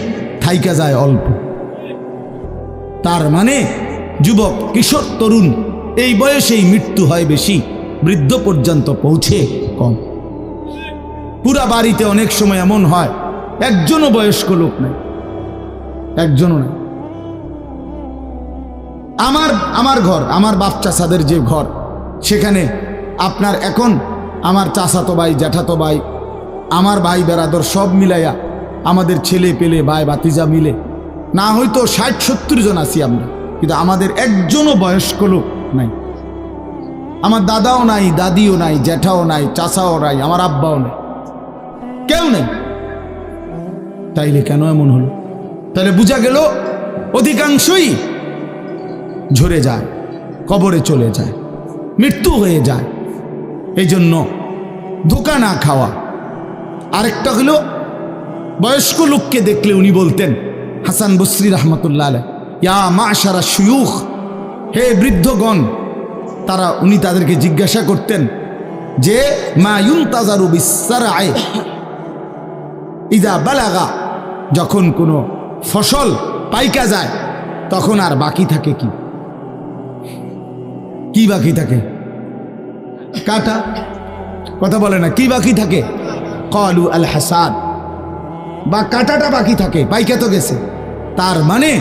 Speaker 1: থাইকা যায় অল্প। তার মানে যুবক, কিশোর, তরুণ এই বয়সেই মৃত্যু হয় বেশি, বৃদ্ধ পর্যন্ত পৌঁছে কম। পুরা বাড়িতে অনেক সময় এমন হয় একজনও বয়স্ক লোক নাই, একজনও নাই। আমার ঘর, আমার বাপ চাচাদের যে ঘর, সেখানে আপনার এখন আমার চাচাতো ভাই, জ্যাঠাতো ভাই, আমার ভাই বেরাদর সব মিলাইয়া আমাদের ছেলে পেলে ভাই বাতিজা মিলে না হয়তো 60-70 জন আছি আমরা, কিন্তু আমাদের একজনও বয়স্ক লোক নাই। আমার দাদাও নাই, দাদিও নাই, জ্যাঠাও নাই, চাচাও নাই, আমার আব্বাও নাই, কেউ নেই। তাইলে কেন এমন হলো? তাহলে বোঝা গেল অধিকাংশই ঝরে যায়, কবরে চলে যায়, মৃত্যু হয়ে যায়। এই জন্য ধোঁকা না খাওয়া। আরেকটা হলো, বয়স্ক লোককে দেখলে উনি বলতেন, হাসান বসরি রহমতুল্লাহ আলাইহি, ইয়া মাশারা শুয়ুখ, হে বৃদ্ধগণ। উনি তাদেরকে জিজ্ঞাসা করতেন যে মা ইউনতাজারু বিসসারআ ইযা বালাগা, যখন কোনো ফসল পাইকা যায় তখন আর বাকি থাকে কি? কি বাকি থাকে? কাটা। কথা বলে না, কি বাকি থাকে? ক্বালু আল হাসাদ, বা কাটাটা বাকি থাকে, পাইকা তো গেছে। তার মানে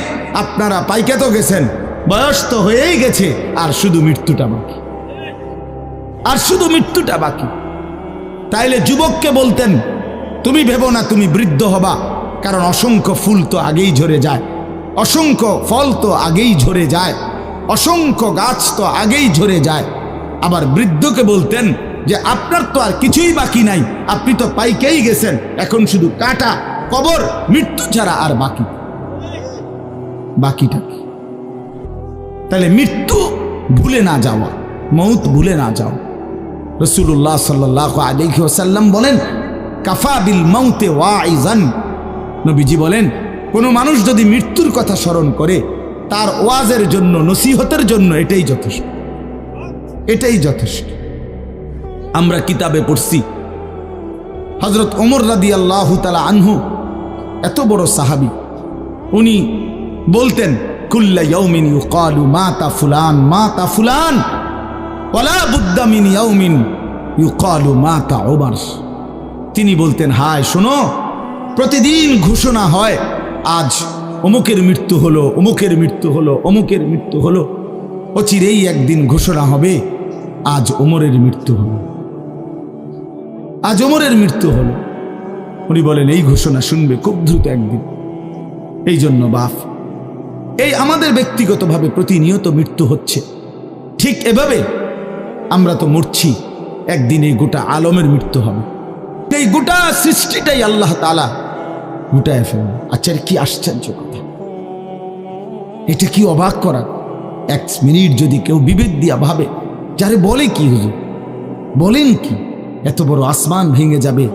Speaker 1: আপনারা পাইকা তো গেছেন, বয়স তো হয়েই গেছে, আর শুধু মৃত্যুটা বাকি, আর শুধু মৃত্যুটা বাকি। তাইলে যুবককে বলতেন, তুমি ভেবো না তুমি বৃদ্ধ হবা, কারণ অসংখ্য ফুল তো আগেই ঝরে যায়, অসংখ্য ফল তো আগেই ঝরে যায়, অসংখ্য গাছ তো আগেই ঝরে যায়। আবার বৃদ্ধকে বলতেন যে আপনার তো আর কিছুই বাকি নাই, আপনি তো পাইকেই গেছেন, এখন শুধু কাটা, কবর, মৃত্যু ছাড়া আর বাকিটা কি? তাহলে মৃত্যু ভুলে না যাওয়া, মৌত ভুলে না যাও। রাসূলুল্লাহ সাল্লাল্লাহু আলাইহি ওয়াসাল্লাম বলেন, কাফা বিল মাউতে ওয়াইজান। নবীজি বলেন, কোনো মানুষ যদি মৃত্যুর কথা স্মরণ করে, তার ওয়াজের জন্য, নসিহতের জন্য এটাই যথেষ্ট, এটাই যথেষ্ট। আমরা কিতাবে পড়ছি, হযরত ওমর রাদিয়াল্লাহু তাআলা আনহু, এত বড় সাহাবী, উনি বলতেন, কুল্লা ইয়াউমিন ইউকালু মাতা ফুলান মাতা ফুলান ওয়ালা বুদ্দা মিন ইয়াউমিন ইউকালু মাতা ওমর। তিনি বলতেন, হায় শোনো, প্রতিদিন ঘোষণা হয় আজ অমুকের মৃত্যু হলো, অমুকের মৃত্যু হলো, অমুকের মৃত্যু হলো। অচিরেই একদিন ঘোষণা হবে আজ ওমরের মৃত্যু হলো, আজ ওমরের মৃত্যু হলো। উনি বলেন, এই ঘোষণা শুনবে খুব দ্রুত একদিন। এই জন্য বাপ, এই আমাদের ব্যক্তিগতভাবে প্রতিনিয়ত মৃত্যু হচ্ছে, ঠিক এভাবে আমরা তো মরছি, একদিন এই গোটা আলমের মৃত্যু হবে। এই গোটা সৃষ্টিটাই আল্লাহ তাআলা গুটায় ফেলবে। আচ্ছা, কি আশ্চর্য কথা, এটা কি অবাক করা। এক মিনিট যদি কেউ বিবেক দিয়া ভাবে, যারে বলে কি হুজুর, বলেন কি, এত বড় আসমান ভেঙে যাবে,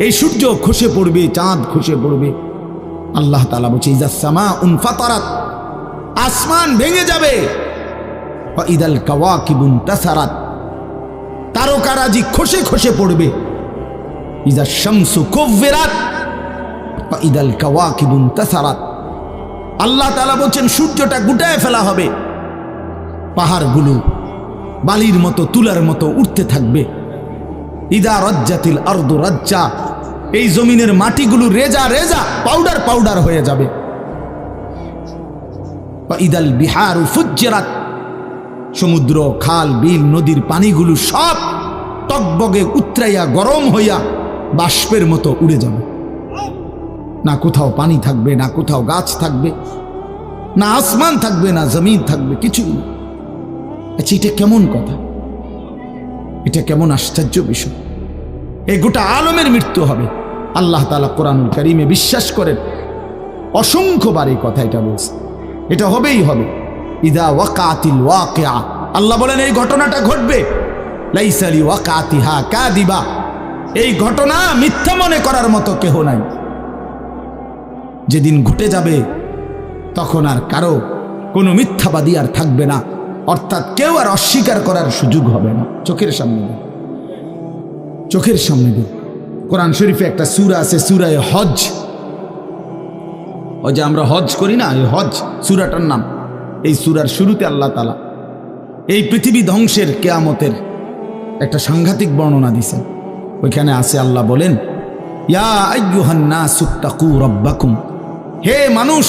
Speaker 1: এই সূর্য খসে পড়বে, চাঁদ খসে পড়বে। আল্লাহ তাআলা বলছে, ইযা সামাউন ফাতারাত, আসমান ভেঙে যাবে, ওয়া ইদাল কাওয়াকিবুন তাসারাত, তারকারাজি খসে খসে পড়বে, ইযা শামসু কুব্বিরাত ওয়া ইদাল কাওয়াকিবুন তাসারাত। আল্লাহ তাআলা বলছেন, সূর্যটা গুটায় ফেলা হবে, পাহাড়গুলো বালির মতো, তুলার মতো উঠতে থাকবে। ইদা রাজ্জাতিল আরদু রাজ্জা, এই জমিনের মাটিগুলো রেজা রেজা, পাউডার পাউডার হয়ে যাবে। ইদাল বিহারু ফুজ্জিরাত, সমুদ্র, খাল, বিল, নদীর পানিগুলো সব টকবগে উতরাইয়া গরম হইয়া বাষ্পের মতো উড়ে যাবে। না কোথাও পানি থাকবে, না কোথাও গাছ থাকবে, না আসমান থাকবে, না জমিন থাকবে, কিছু না। আচ্ছা, এটা কেমন কথা, এটা কেমন আশ্চর্য বিষয়। এই গোটা আলমের মৃত্যু হবে। আল্লাহ তাআলা কোরআনুল কারীমে বিশ্বাস করেন, অসংখ্যবার এই কথা এটা বলছে, এটা হবেই হবে। ইদা ওয়াকাতিল ওয়াকিআ, আল্লাহ বলেন এই ঘটনাটা ঘটবে। লাইসা লি ওয়াকাতিহা কাযিবা, এই ঘটনা মিথ্যা মনে করার মতো কেহ নাই। যেদিন ঘটে যাবে তখন আর কারো কোনো মিথ্যাবাদী আর থাকবে না, অর্থাৎ কেউ আর অস্বীকার করার সুযোগ হবে না। চোখের সামনে দিন, চোখের সামনে দিন। কোরআন শরীফে একটা সূরা আছে, সূরা হজ। ওই যে আমরা হজ করি না, এই হজ সূরাটার নাম। এই সূরার শুরুতে আল্লাহ তাআলা এই পৃথিবী ধ্বংসের, কিয়ামতের একটা সাংঘাতিক বর্ণনা দিয়েছেন। ওইখানে আছে, আল্লাহ বলেন, ইয়া আইয়ুহান নাসুত্তাকু রাব্বাকুম, হে মানুষ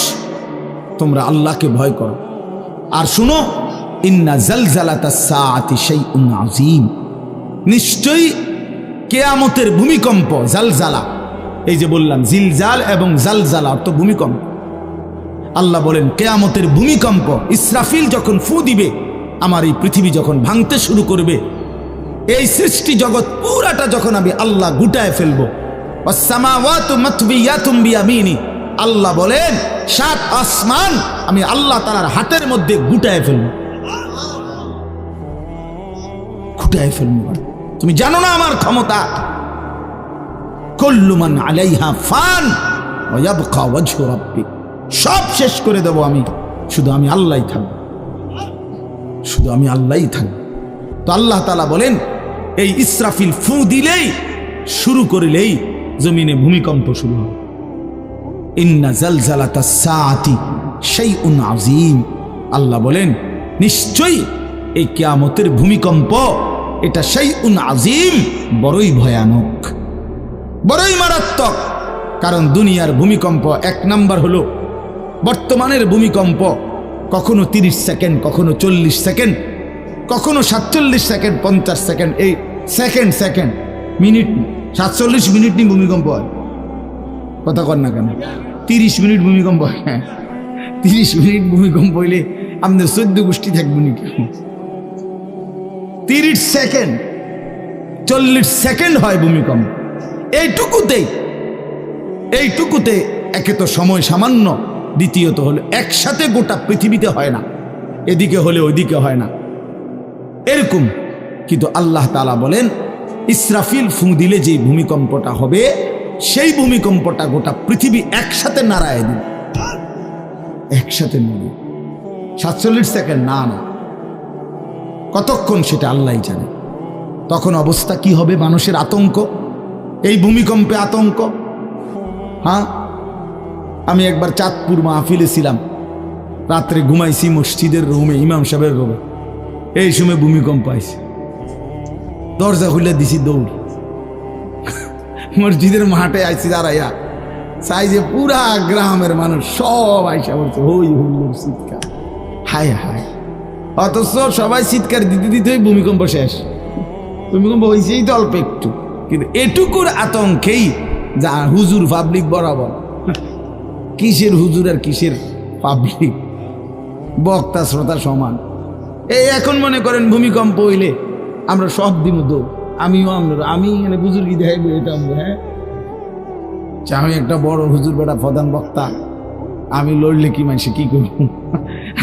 Speaker 1: তোমরা আল্লাহকে ভয় করো। আর শুনো, ইন্না জালজালাতাস সাআতি শাইউন আযীম, নিশ্চয়ই কিয়ামতের ভূমিকম্প, জালজালা, এই যে বললাম জিলজাল এবং জালজালা অর্থ ভূমিকম্প। আল্লাহ বলেন কিয়ামতের ভূমিকম্প, ইসরাফিল যখন ফু দিবে, আমার এই পৃথিবী যখন ভাঙতে শুরু করবে, এই সৃষ্টি জগৎ পুরাটা যখন আমি আল্লাহ গুটায় ফেলবো, ওয়াসসামাওয়াতু মাতবিয়াতুম বিয়ামিনি, আল্লাহ বলেন 7 আসমান আমি আল্লাহ তাআলার হাতের মধ্যে গুটায় ফেলবো, গুটায় ফেলবো। তুমি জানো না আমার ক্ষমতা। কুল্লু মান আলাইহা ফান ওয়া ইয়াবকা ওয়াজহু রাব্বিক, সব শেষ করে দেব আমি, শুধু আমি আল্লাহই থাকব, শুধু আমি আল্লাহই থাকব। তো আল্লাহ তাআলা বলেন এই ইসরাফিল ফু দিলেই, শুরু করিলেই জমিনে ভূমিকম্প শুরু হবে। ইন্না জালজালাতাস সাআতি শাইউন আযীম, আল্লাহ বলেন নিশ্চয়ই এই কিয়ামতের ভূমিকম্প এটা শাইউন আযীম, বড়ই ভয়ানক, বড়ই মারাত্মক। কারণ দুনিয়ার ভূমিকম্প 1 নাম্বার হলো বর্তমানের ভূমিকম্প কখনো 30 সেকেন্ড, কখনো 40 সেকেন্ড, কখনো 47 সেকেন্ড, 50 সেকেন্ড, এই সেকেন্ড সেকেন্ড মিনিট 47 মিনিট নি ভূমিকম্প হয়। কথা কর না কেন? 30 মিনিট ভূমিকম্প হয়। 30 মিনিট ভূমিকম্প হইলে আমাদের 14 গোষ্ঠী থাকবো নি কেন? 30 সেকেন্ড 40 সেকেন্ড হয় ভূমিকম্প। এইটুকুতে একে তো সময় সামান্য, দ্বিতীয়ত হলো একসাথে গোটা পৃথিবীতে হয় না, এদিকে হলে ওইদিকে হয় না এরকম। কিন্তু আল্লাহ তাআলা বলেন ইসরাফিল ফু দিলে যে ভূমিকম্পটা হবে, সেই ভূমিকম্পটা গোটা পৃথিবী একসাথে নাড়ায় দিবে, একসাথে নড়ে। 47 সেকেন্ড না, কতক্ষণ সেটা আল্লাহই জানে। তখন অবস্থা কি হবে? মানুষের আতঙ্ক, এই ভূমিকম্পে আতঙ্ক। হ্যাঁ, আমি একবার চাঁদপুর মাহফিলে ছিলাম, রাত্রে ঘুমাইছি মসজিদের রুমে, ইমাম সাহেবের রুমে। এই সময় ভূমিকম্প আইছে, দরজা খুলে দিছি দৌড়, মসজিদের মাঠে আইছি দাঁড়াইয়া, চাই যে পুরা গ্রামের মানুষ সব আইসা বলছে হই হুল্লোড় চিৎকার, হায় হায়। অথচ সবাই চিৎকার দিতে দিতে ভূমিকম্প শেষ। ভূমিকম্প হয়েছেই তো অল্প একটু, কিন্তু এটুকুর আতঙ্কেই যা হুজুর পাবলিক বরাবর। কিসের হুজুর আর কিসের পাবলিক, বক্তা শ্রোতা সমান। এই এখন মনে করেন ভূমিকম্প হইলে আমরা সব দিন দৌড়, আমি এখানে বুজুর্গি দেখাইব, এটা হ্যাঁ, আমি একটা বড় হুজুর বেটা প্রধান বক্তা, আমি লড়লে কি মানুষে কি করব,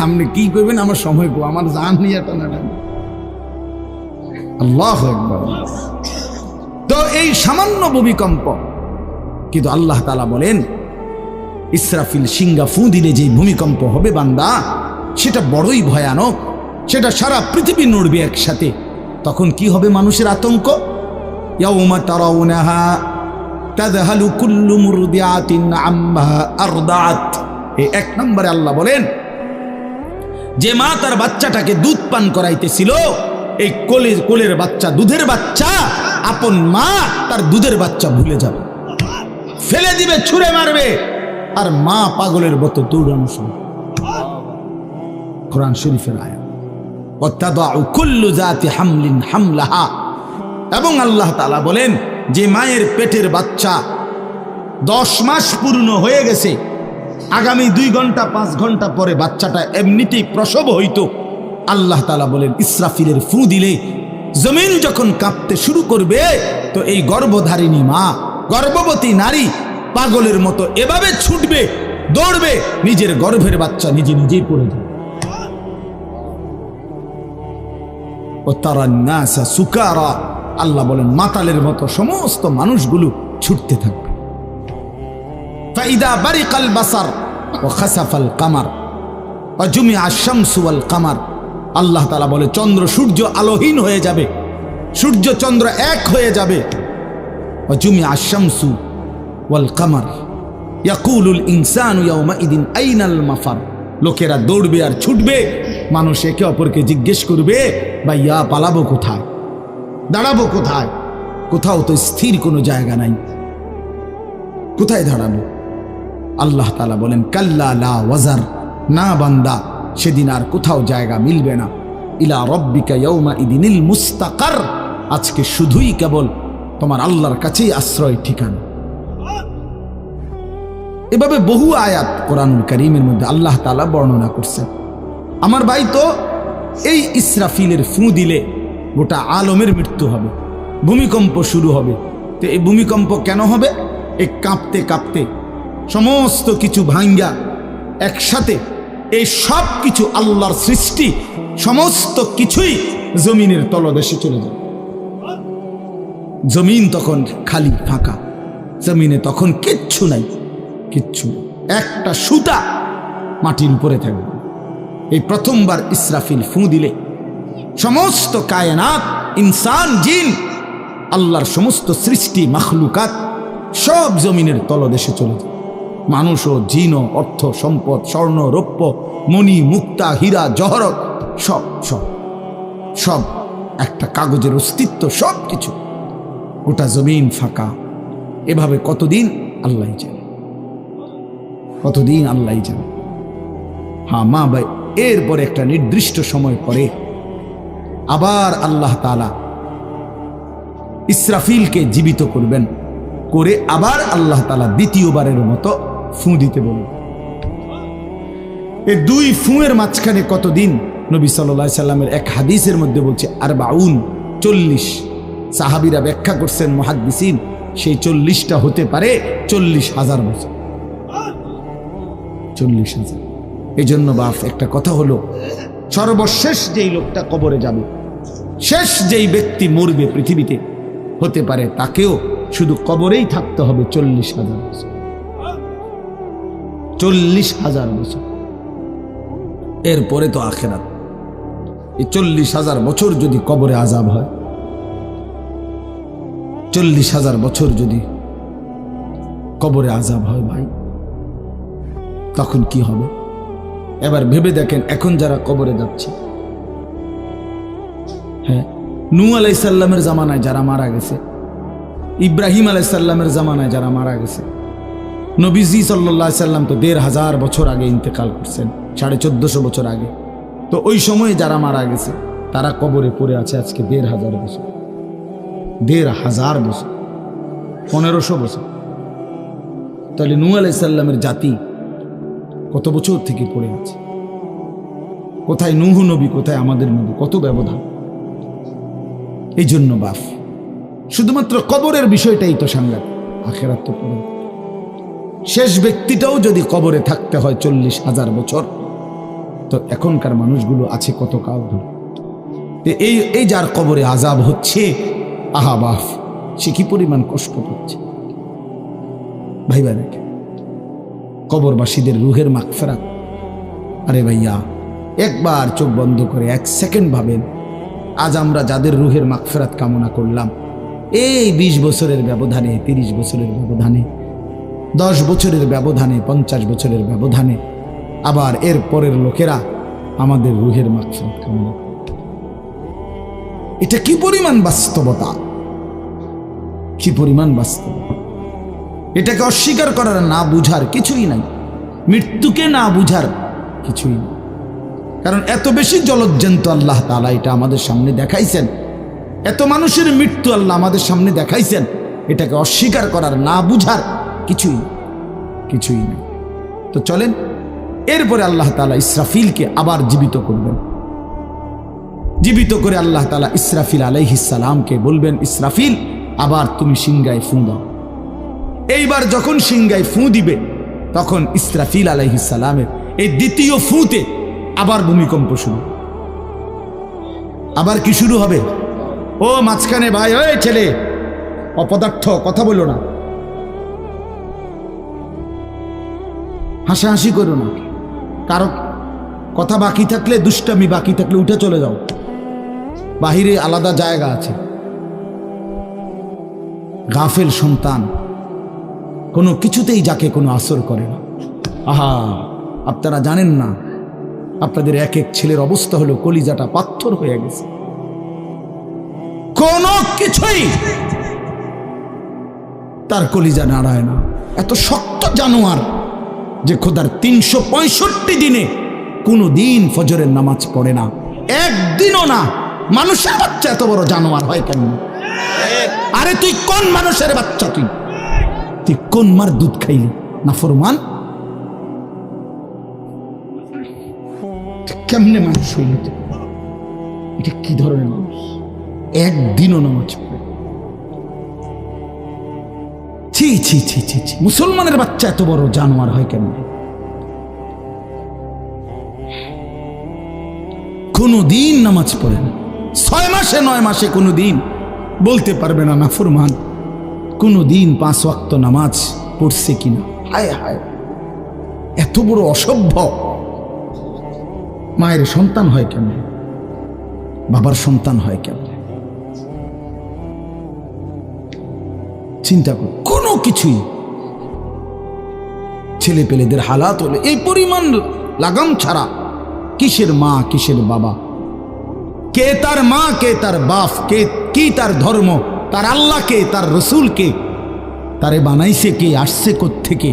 Speaker 1: আপনি কি করবেন আমার সময় কো, আমার জান নিয়ে টানাটা। আল্লাহু আকবার। তো এই সামান্য ভূমিকম্প, কিন্তু আল্লাহ তাআলা বলেন ইসরাফিল সিংহা ফু দিলে যে ভূমিকম্প হবে বান্দা, সেটা বড়ই ভয়ানক, সেটা সারা পৃথিবী নড়বে একসাথে। তখন কি হবে মানুষের আতঙ্ক? ইয়াউমা তারাউনাহা তাযহালু কুল্লু মুরদিআতিন আম্মা আরদাআত। এই 1 নম্বরে আল্লাহ বলেন যে মা তার বাচ্চাটাকে দুধ পান করাইতেছিল, এই কোলের বাচ্চা, দুধের বাচ্চা, আপন মা তার দুধের বাচ্চা ভুলে যাবে, ফেলে দিবে, ছুঁড়ে মারবে, আর মা পাগলের মতো দৌড়ানো শুরু। কোরআন শরীফের আয়াত। ওয়াতাদাউ কুল্লু যাতি হামলিন হামলাহা। এবং আল্লাহ তাআলা বলেন যে মায়ের পেটের বাচ্চা 10 মাস পূর্ণ হয়ে গেছে, আগামী 2 ঘন্টা 5 ঘন্টা পরে বাচ্চাটা এমনিতেই প্রসব হইতো। আল্লাহ তাআলা বলেন ইসরাফিলের ফু দিলে জমিন যখন কাঁপতে শুরু করবে, তো এই গর্ভধারিণী মা, গর্ভবতী নারী পাগলের মতো এভাবে ছুটবে, দৌড়বে, নিজের গর্ভের বাচ্চা নিজেই পড়ে যাবে। ও তারান নাসা সুকারা, আল্লাহ বলেন মাতালের মতো সমস্ত মানুষগুলো ছুটতে থাকবে। ফাইদা বারিকাল বাসার ওয়া খাসাফাল কামার ওয়া জুমিআ আশ-শামসু ওয়াল কামার। আল্লাহ তাআলা বলে চন্দ্র সূর্য আলোহীন হয়ে যাবে, সূর্য চন্দ্র এক হয়ে যাবে। ওয়া জুমিআ আশ-শামসু ওয়াল কামার ইয়াকুলুল ইনসানু ইয়াওমাইদিন আইনাল মাফার। লোকেরা দৌড়বে আর ছুটবে, মানুষ একে অপরকে জিজ্ঞেস করবে ভাইয়া পালাবো কোথায়, দাঁড়াবো কোথায়? কোথাও তো স্থির কোনো জায়গা নাই, কোথায় দাঁড়াবো? আল্লাহ তাআলা বলেন কাল্লা লা ওয়াজার, না বান্দা, সেদিন আর কোথাও জায়গা মিলবে না। ইলা রব্বিকা ইয়াউমা ইদিনিল মুস্তাকার, আজকে শুধুই কেবল তোমার আল্লাহর কাছেই আশ্রয় ঠিকানা। এভাবে বহু আয়াত কোরআনুল কারীমের মধ্যে আল্লাহ তাআলা বর্ণনা করছেন। আমার ভাই, তো এই ইসরাফিলের ফু দিলে গোটা আলমের মৃত্যু হবে, ভূমিকম্প শুরু হবে। তো এই ভূমিকম্প কেন হবে? এই কাঁপতে কাঁপতে সমস্ত কিছু ভাঙ্গা একসাথে এই সব কিছু আল্লাহর সৃষ্টি সমস্ত কিছুই জমিনের তলদেশে চলে যাবে। জমিন তখন খালি ফাঁকা, জমিনে তখন কিচ্ছু নাই, কিচ্ছু, একটা সুতা মাটির উপরে থাকবে। এই প্রথমবার ইসরাফিল ফু দিলে সমস্ত কায়নাত, ইনসান, জিন, আল্লাহর সমস্ত সৃষ্টি মাখলুকাত সব জমিনের তলদেশে চলে যায়। মানুষ ও জিন ও অর্থ সম্পদ, স্বর্ণ রৌপ্য, মণি মুক্তা, হীরা জহরত, সব সব সব একটা কাগজের অস্তিত্ব, সব কিছু, গোটা জমিন ফাঁকা। এভাবে কতদিন আল্লাহ জানে, কতদিন আল্লাহ জানে। হ্যাঁ মা ভাই, এরপরে একটা নির্দিষ্ট সময় পরে আবার আল্লাহ তাআলা ইসরাফিলকে জীবিত করবেন, করে আবার আল্লাহ তাআলা দ্বিতীয়বারের মতো ফু দিতে বলবেন। এই দুই ফুঁয়ের মাঝখানে কতদিন? নবী সাল্লাল্লাহু আলাইহি সাল্লামের এক হাদিসের মধ্যে বলছে 40। সাহাবীরা ব্যাখ্যা করছেন, মুহাদ্দিসিন, সেই 40টা হতে পারে 40,000 বছর। 40,000। এই জন্য বাপ একটা কথা হলো, সর্বশেষ যেই লোকটা কবরে যাবে, শেষ যেই ব্যক্তি মরবে পৃথিবীতে, হতে পারে তাকেও শুধু কবরেই থাকতে হবে 40,000 বছর। 40,000 বছর, এরপরে তো আখিরাত। এই 40,000 বছর যদি কবরে আযাব হয়, 40,000 বছর যদি কবরে আযাব হয় ভাই, তখন কি হবে? এবার ভেবে দেখেন, এখন যারা কবরে যাচ্ছে, হ্যাঁ, নূহ আলাইহিস সালামের জামানায় যারা মারা গেছে, ইব্রাহিম আলাইহিস সালামের জামানায় যারা মারা গেছে, নবীজি সাল্লাল্লাহু আলাইহি সাল্লাম তো 1,500 বছর আগে ইন্তেকাল করছেন, 1450 বছর আগে। তো ওই সময়ে যারা মারা গেছে তারা কবরে পড়ে আছে আজকে 1,500 বছর, 1,500 বছর, 1500 বছর। তাহলে নূহ আলাইহিস সালামের জাতি কত বছর থেকে পড়ে আছে? কোথায় নূহ নবী, কোথায় আমাদের নবী? কত ব্যবধান! এই জন্য বাপ, শুধুমাত্র কবরের বিষয়টাই তো সাংঘাতিক, আখিরাত তো পড়ে। শেষ ব্যক্তিটাও যদি কবরে থাকতে হয় 40,000 বছর, তো এখনকার মানুষগুলো আছে কত কাল ধরে। এই যার কবরে আযাব হচ্ছে, আহা বাপ, সে কি পরিমাণ কষ্ট পাচ্ছে ভাইবা দেখে। কবরবাসীদের রুহের মাগফিরাত, আরে ভাইয়া, একবার চোখ বন্ধ করে 1 সেকেন্ড ভাবেন, আজ আমরা যাদের রুহের মাগফিরাত কামনা করলাম, এই 20 বছরের ব্যবধানে, 30 বছরের ব্যবধানে, 10 বছরের ব্যবধানে, 50 বছরের ব্যবধানে আবার এর পরের লোকেরা আমাদের রুহের মাগফিরাত কামনা করে। এটা কি পরিমাণ বাস্তবতা, কি পরিমাণ বাস্তবতা! এটাকে অস্বীকার করার, না বুঝার কিছুই নাই, মৃত্যুকে না বুঝার কিছুই নেই। কারণ এত বেশি জলজ্জান্ত আল্লাহ তাআলা এটা আমাদের সামনে দেখাইছেন, এত মানুষের মৃত্যু আল্লাহ আমাদের সামনে দেখাইছেন, এটাকে অস্বীকার করার, না বুঝার কিছুই কিছুই নেই। তো চলেন, এরপরে আল্লাহ তাআলা ইসরাফিলকে আবার জীবিত করবেন। জীবিত করে আল্লাহ তাআলা ইসরাফিল আলাইহিস সালামকে বলবেন, ইসরাফিল, আবার তুমি সিংহায় ফু দাও। এইবার যখন সিংহায় ফু দিবে, তখন ইসরাফিল আলাইহিস সালামের এই দ্বিতীয় ফুতে আবার ভূমিকম্প শুরু। আবার কি শুরু হবে? ও মাঝখানে ভাই, ওই ছেলে অপদার্থ, কথা বলো না, হাসাহাসি করো না, কারো কথা বাকি থাকলে, দুষ্টামি বাকি থাকলে উঠে চলে যাও, বাহিরে আলাদা জায়গা আছে। গাফেল সন্তান কোনো কিছুতেই যাকে কোনো আসর করে না। আহা, আপনারা জানেন না, আপনাদের এক এক ছেলের অবস্থা হলো কলিজাটা পাথর হয়ে গেছে, কোনো কিছুই তার কলিজা নাড়ায় না। এত শক্ত জানোয়ার যে খোদার 365 দিনে কোনোদিন ফজরের নামাজ পড়ে না, একদিনও না। মানুষের বাচ্চা এত বড় জানোয়ার হয় কেন? আরে তুই কোন মানুষের বাচ্চা? তুই কোন মার দুধ খাইলি? নাফরমান। কেমনে মানুষ হইল? এটা কি ধরনের মানুষ? একদিনও নামাজ পড়ে? ছি ছি ছি ছি ছি, মুসলমানের বাচ্চা এত বড় জানোয়ার হয় কেন? কোনদিন নামাজ পড়ে না, 6 মাসে 9 মাসে কোনদিন বলতে পারবে না নাফরমান কোনদিন 5 ওয়াক্ত নামাজ পড়ছে কিনা। হায় হায়, এত বড় অসভ্য। মায়ের সন্তান হয় কেন? বাবার সন্তান হয় কেন? চিন্তা কর। কোনো কিছুই ছেলে পেলেদের হালাত হলে এই পরিমাণ লাগাম ছাড়া কিসের মা কিসের বাবা, কে তার মা কে তার বাপ, কে কি তার ধর্ম, তার আল্লাহকে তার রসুলকে, তারে বানাইছে কে, আসছে কোত্থেকে,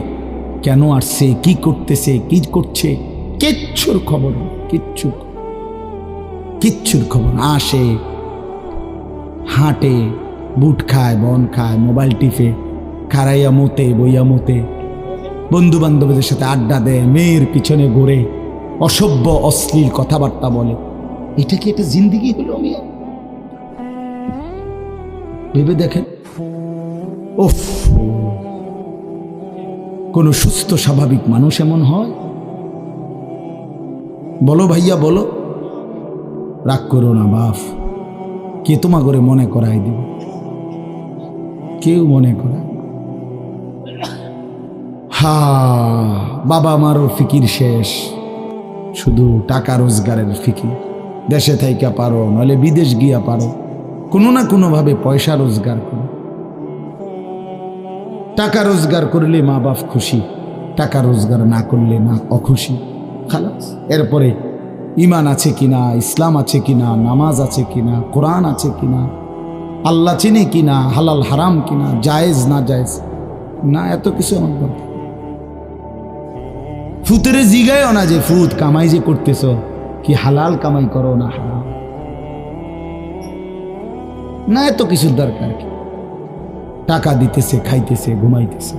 Speaker 1: কেন আসছে, কি করতেছে, কি করছে, কিচ্ছুর খবর নেই। কিচ্ছুর খবর। আসে, হাঁটে, বুট খায়, বন খায়, মোবাইল টিপে, খারাইয়া মতে, বইয়া মতে, বন্ধু বান্ধবদের সাথে আড্ডা দেয়, মেয়ের পিছনে ঘুরে, অসভ্য অশ্লীল কথাবার্তা বলে। এটা কি একটা জিন্দিগি হলো? মিয়া ভেবে দেখেন। ওফ, কোন সুস্থ স্বাভাবিক মানুষ এমন হয়? বলো ভাইয়া বলো। রাগ করো না বাপ, কে তোমা করে মনে করাই দিব? কেউ মনে করায়। হা, বাবা আমারও ফিকির শেষ, শুধু টাকা রোজগারের ফিকির। দেশে থাইকা পারো, নইলে বিদেশ গিয়া পারো, কোনো না কোনো ভাবে পয়সা রোজগার করো। টাকা রোজগার করলে মা বাপ খুশি, টাকা রোজগার না করলে না অখুশি। খালাস। এরপরে ইমান আছে কিনা, ইসলাম আছে কিনা, নামাজ আছে কিনা, কোরআন আছে কিনা, আল্লাহ চিনে কিনা, হালাল হারাম কিনা, জায়েজ না জায়েজ না, এত কিছু আমার দরকার। ফুতের জিগায়ও না যে ফুত কামাই যে করতেছ, কি হালাল কামাই করো না হারাম না, এত কিছুর দরকার কি? টাকা দিতেছে, খাইতেছে, ঘুমাইতেছে,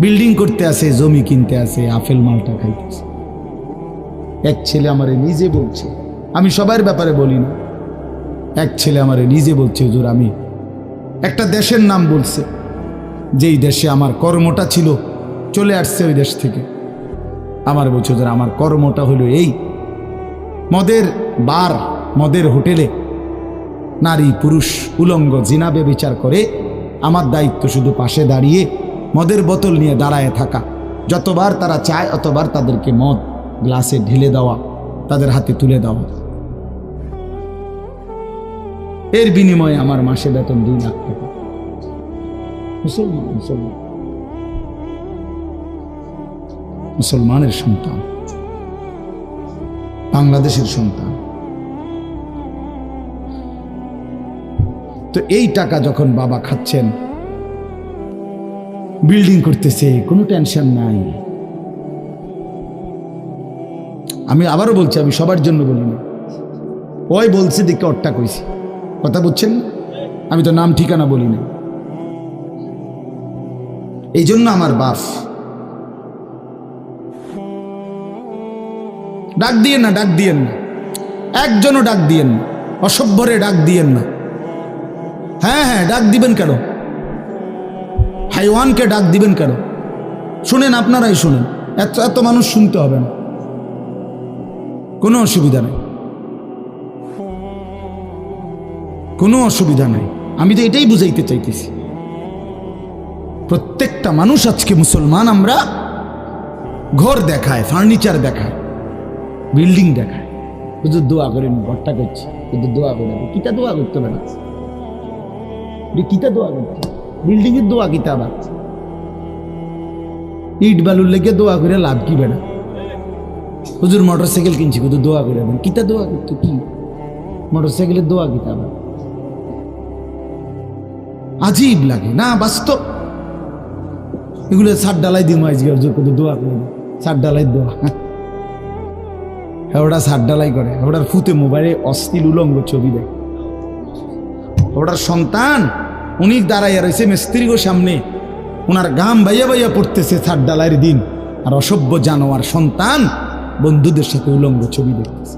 Speaker 1: বিল্ডিং করতে আসে, জমি কিনতে আসে, আপেল মালটা খাইতেছে। এক ছেলে আমারে নিজে বলছে, আমি সবার ব্যাপারে বলি না, এক ছেলে আমারে নিজে বলছে, হুজুর আমি একটা দেশের নাম বলছে, যেই দেশে আমার কর্মটা ছিল, চলে আসছে ওই দেশ থেকে। আমার বলছে, হুজুর আমার কর্মটা হলো এই, মদের বার, মদের হোটেলে নারী পুরুষ উলঙ্গ জিনাবে বিচার করে, আমার দায়িত্ব শুধু পাশে দাঁড়িয়ে মদের বোতল নিয়ে দাঁড়ায় থাকা, যতবার তারা চায় অতবার তাদেরকে মদ গ্লাসে ঢেলে দেওয়া, তাদের হাতে তুলে দেওয়া। এর বিনিময়ে আমার মাসে বেতন 2 লাখ টাকা। মুসলমান, মুসলমান, মুসলমানের সন্তান, বাংলাদেশের সন্তান। তো এই টাকা যখন বাবা খাচ্ছেন, বিল্ডিং করতেছে, কোনো টেনশন নাই। আমি আবারও বলছি, আমি সবার জন্য বলি না, ওই বলছে দেখে ওরটা কইছি, কথা বুঝছেন? আমি তো নাম ঠিকানা বলি না। এই জন্য আমার বাপ, ডাক দিয়েন না, ডাক দিয়েন না, একজনও ডাক দিয়েন না, অসভ্যরে ডাক দিয়েন না। হ্যাঁ হ্যাঁ, ডাক দিবেন কেন? হাইওয়ানকে ডাক দিবেন কেন? শুনেন, আপনারাই শুনেন, এত এত মানুষ শুনতে হবে না, কোনো অসুবিধা নেই, কোনো অসুবিধা নাই। আমি তো এটাই বুঝাইতে চাইতেছি, প্রত্যেকটা মানুষ আজকে মুসলমান, আমরা ঘর দেখায়, ফার্নিচার দেখায়, বিল্ডিং দেখায়, শুধু দোয়া করেন, ঘরটা করছি, শুধু দোয়া করে, কিতা দোয়া করতে হবে না, কিতা দোয়া করতে, বিল্ডিং এর দোয়া কিতা, আবার ইট বালুর লেগে দোয়া করে লাভ কি বেড়া? হুজুর মোটরসাইকেল কিনছি, শুধু দোয়া করে দেন, কিতা দোয়া করতে, কি মোটরসাইকেলের দোয়া কিতা? আবার আজীব লাগে না? বাস্তব এগুলো ছাদ ডালাই দিই, মাইজ শুধু দোয়া করে দেন, ছাদ ডালাই দোয়া। ওটা ছাদ ডালাই করে, ওটার ফুতে মোবাইলে অশ্লীল উলঙ্গ ছবি দেয়। ওটার সন্তান উনি দাঁড়াইয়া রয়েছে মিস্ত্রিগো সামনে, ওনার গাম বাইয়া বাইয়া পড়তেছে ছাদ ডালাইয়ের দিন, আর অসভ্য জানোয়ার সন্তান বন্ধুদের সাথে উলঙ্গ ছবি দেখতেছে।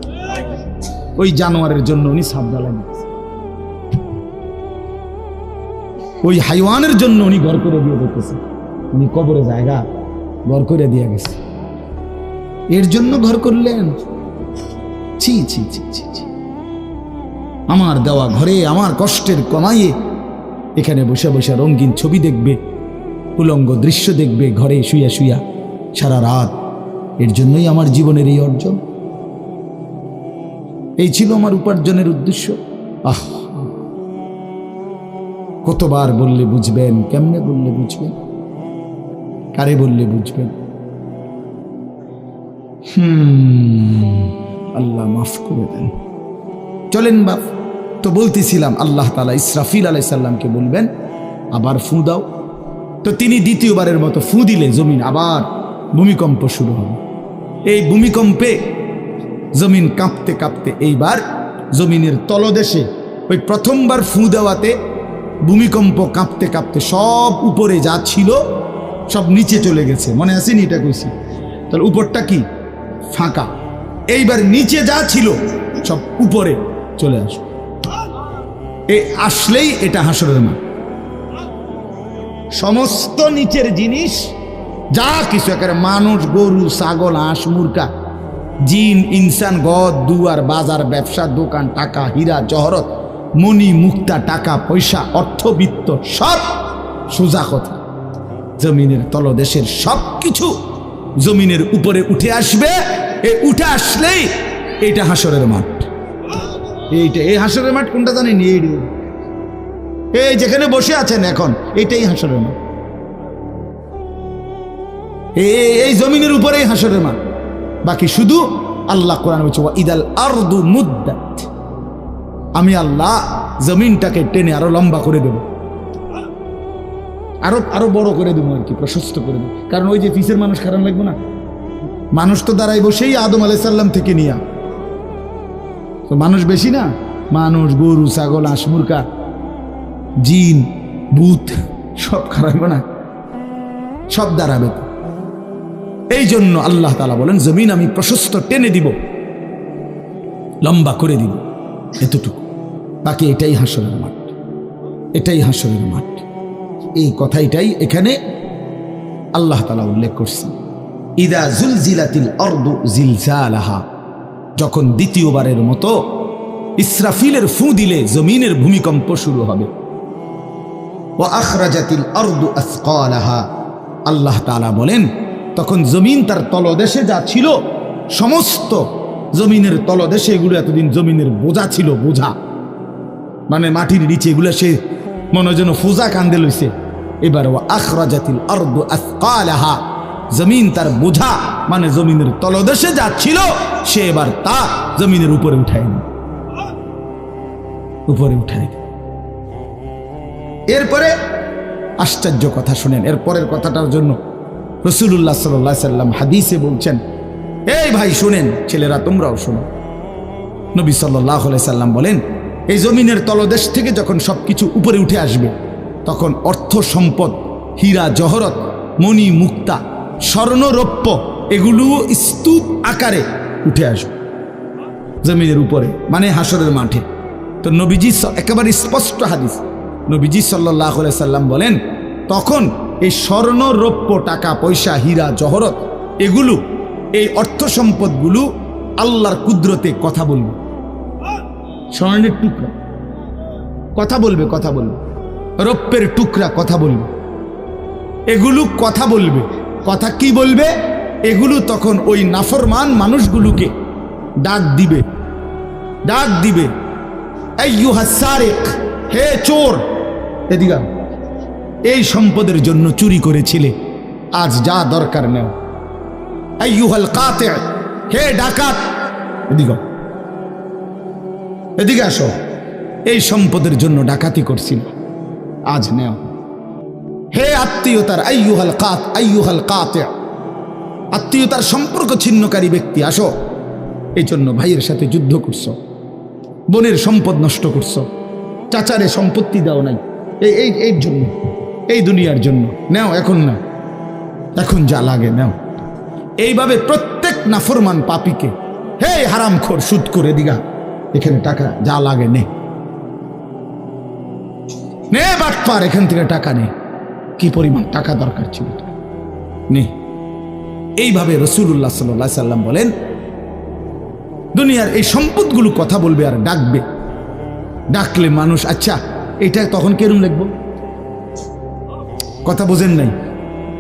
Speaker 1: ওই জানোয়ারের জন্য উনি ছাদ ডালাই নিতেছে, ওই হাইওয়ানের জন্য উনি ঘর করে দিয়ে দেখতেছে। উনি কবরে জায়গা ঘর করে দিয়ে গেছে, এর জন্য ঘর করলেন? ছি ছি ছি ছি ছি। আমার দেওয়া ঘরে আমার কষ্টের কমাইয়ে এখানে বসে বসে রঙিন ছবি দেখবে, উলঙ্গ দৃশ্য দেখবে ঘরে শুয়া শুয়া সারা রাত। এর জন্যই আমার জীবনের এই অর্জন, এই ছিল আমার উপার্জনের উদ্দেশ্য। আহ, কতবার বললে বুঝবেন, কেমনে বললে বুঝবেন, কারে বললে বুঝবেন? আল্লাহ মাফ করে দেন। চলেন বাপ, তো বলতেছিলাম আল্লাহ তাআলা ইসরাফিল আলাইহিস সালামকে বলবেন আবার ফু দাও। তো তিনি দ্বিতীয়বারের মতো ফু দিলে জমিন আবার ভূমিকম্প শুরু হবে। এই ভূমিকম্পে জমিন কাঁপতে কাঁপতে এইবার জমিনের তলদেশে ওই প্রথমবার ফু দেওয়াতে ভূমিকম্প কাঁপতে কাঁপতে সব উপরে যা ছিল সব নিচে চলে গেছে। মনে আসেনি এটা কইছি? তাহলে উপরটা কি? ফাঁকা। এইবার নিচে যা ছিল সব উপরে চলে আসে। এই আসলেই এটা হাসরের মাঠ। সমস্ত নিচের জিনিস যা কিছু, একেবারে মানুষ, গরু, ছাগল, হাঁস, মুরগা, জিন, ইনসান, গদ, দুয়ার, বাজার, ব্যবসা, দোকান, টাকা, হীরা, জহরত, মণি, মুক্তা, টাকা পয়সা, অর্থবিত্ত, সব সোজা কথা জমিনের তলদেশের সব কিছু জমিনের উপরে উঠে আসবে। উঠে আসলেই এইটা হাসরের মাঠ। এইটা, এই হাসরের মাঠ কোনটা জানেন? এই যেখানে বসে আছেন এখন, এইটাই হাসরের মাঠ। এই জমিনের উপরেই হাসরের মাঠ। বাকি শুধু আল্লাহ কোরআন বলছে ইদাল আরদু মুদ্দাত, আমি আল্লাহ জমিনটাকে টেনে আরো লম্বা করে দেব, আরো বড় করে দেবো আর কি, প্রশস্ত করে দেবো। কারণ ওই যে পিসের মানুষ খারাপ লাগবে না, মানুষ তো দাঁড়াই বসেই আদম আলাইহিস সালাম থেকে নিয়া, তো মানুষ বেশি না, মানুষ, গরু, ছাগল, হাঁস, মুরগা, জিন, ভূত সব খারাপ না, সব দাঁড়াবে। এই জন্য আল্লাহ তাআলা বলেন জমিন আমি প্রশস্ত টেনে দিব, লম্বা করে দিব, এতটুকু। বাকি এটাই হাসরের মাঠ, এটাই হাসরের মাঠ। এই কথাটাই এখানে আল্লাহ তাআলা উল্লেখ করছেন। ইদা জুলজিলাতিল আরদু জিলজালাহা, যখন দ্বিতীয়বারের মতো ইসরাফিলের ফু দিলে জমিনের ভূমিকম্প শুরু হবে। ওয়া আখরাজাতিল আরদু আসকালাহা, আল্লাহ তাআলা বলেন তখন জমিন তার তলদেশে যা ছিল সমস্ত জমিনের তলদেশে, এগুলো এতদিন জমিনের বোঝা ছিল, বোঝা মানে মাটির নিচে, এগুলো সে মনে যেন ফোজা কান্দে লইছে। এবার ওয়া আখরাজাতিল আরদু আসকালাহা, জমিন তার বোঝা মানে জমিনের তলদেশে যা ছিল সে এবার তা জমিনের উপরে উঠায়, উপরে উঠায়। এরপরে আশ্চর্য কথা শুনেন, এরপরের কথাটার জন্য রাসূলুল্লাহ সাল্লাল্লাহু আলাইহি সাল্লাম হাদিসে বলছেন, এই ভাই শুনেন, ছেলেরা তোমরাও শোনো। নবী সাল্লাল্লাহু আলাইহি সাল্লাম বলেন এই জমিনের তলদেশ থেকে যখন সবকিছু উপরে উঠে আসবে তখন অর্থ সম্পদ, হীরা জহরত, মণি মুক্তা, স্বর্ণ রৌপ্য এগুলো স্তূপ আকারে উঠে আসবে জমিনের উপরে, মানে হাসরের মাঠে। তো নবীজি একেবারে স্পষ্ট হাদিস, নবীজি সাল্লাল্লাহু আলাইহি সাল্লাম বলেন তখন এই স্বর্ণ রৌপ্য, টাকা পয়সা, হীরা জহরত এগুলো, এই অর্থ সম্পদগুলো আল্লাহর কুদরতে কথা বলবে। স্বর্ণের টুকরা কথা বলবে, কথা বলবে, রৌপ্যের টুকরা কথা বলবে, এগুলো কথা বলবে। কথা কি বলবে? এগুলো তখন ওই নাফরমান মানুষগুলোকে ডাক দিবে, ডাক দিবে, আইয়ুহাস সারিক, হে চোর, এদিকে এই সম্পদের জন্য চুরি করেছিলে, আজ যা দরকার নেও। আইয়ুহাল কাতি', হে ডাকাত, এদিকে এদিকে আসো, এই সম্পদের জন্য ডাকাতি করছিল, আজ নেও। হে আত্মীয়তার, আইয়ুহাল কাতি', আত্মীয়তার সম্পর্ক ছিন্নকারী ব্যক্তি, আসো, এই জন্য ভাইয়ের সাথে যুদ্ধ করছো, বোনের সম্পদ নষ্ট করছো, চাচারে সম্পত্তি দাও নাই, এই জন্য, এই দুনিয়ার জন্য নাও, এখন না, এখন যা লাগে নাও। এইভাবে প্রত্যেক নাফরমান পাপীকে, হে হারামখোর সুদ করে দিগা, এখানে টাকা যা লাগে নে, নে বাটপার, এখান থেকে টাকা নে, কি পরিমাণ টাকা দরকার ছিল নে। এইভাবে রাসূলুল্লাহ সাল্লাল্লাহু আলাইহি সাল্লাম বলেন, দুনিয়ার এই সম্পদগুলো কথা বলবে আর ডাকবে, ডাকলে মানুষ, আচ্ছা এটা তখন কেরম লিখবো, কথা বোঝেন নাই,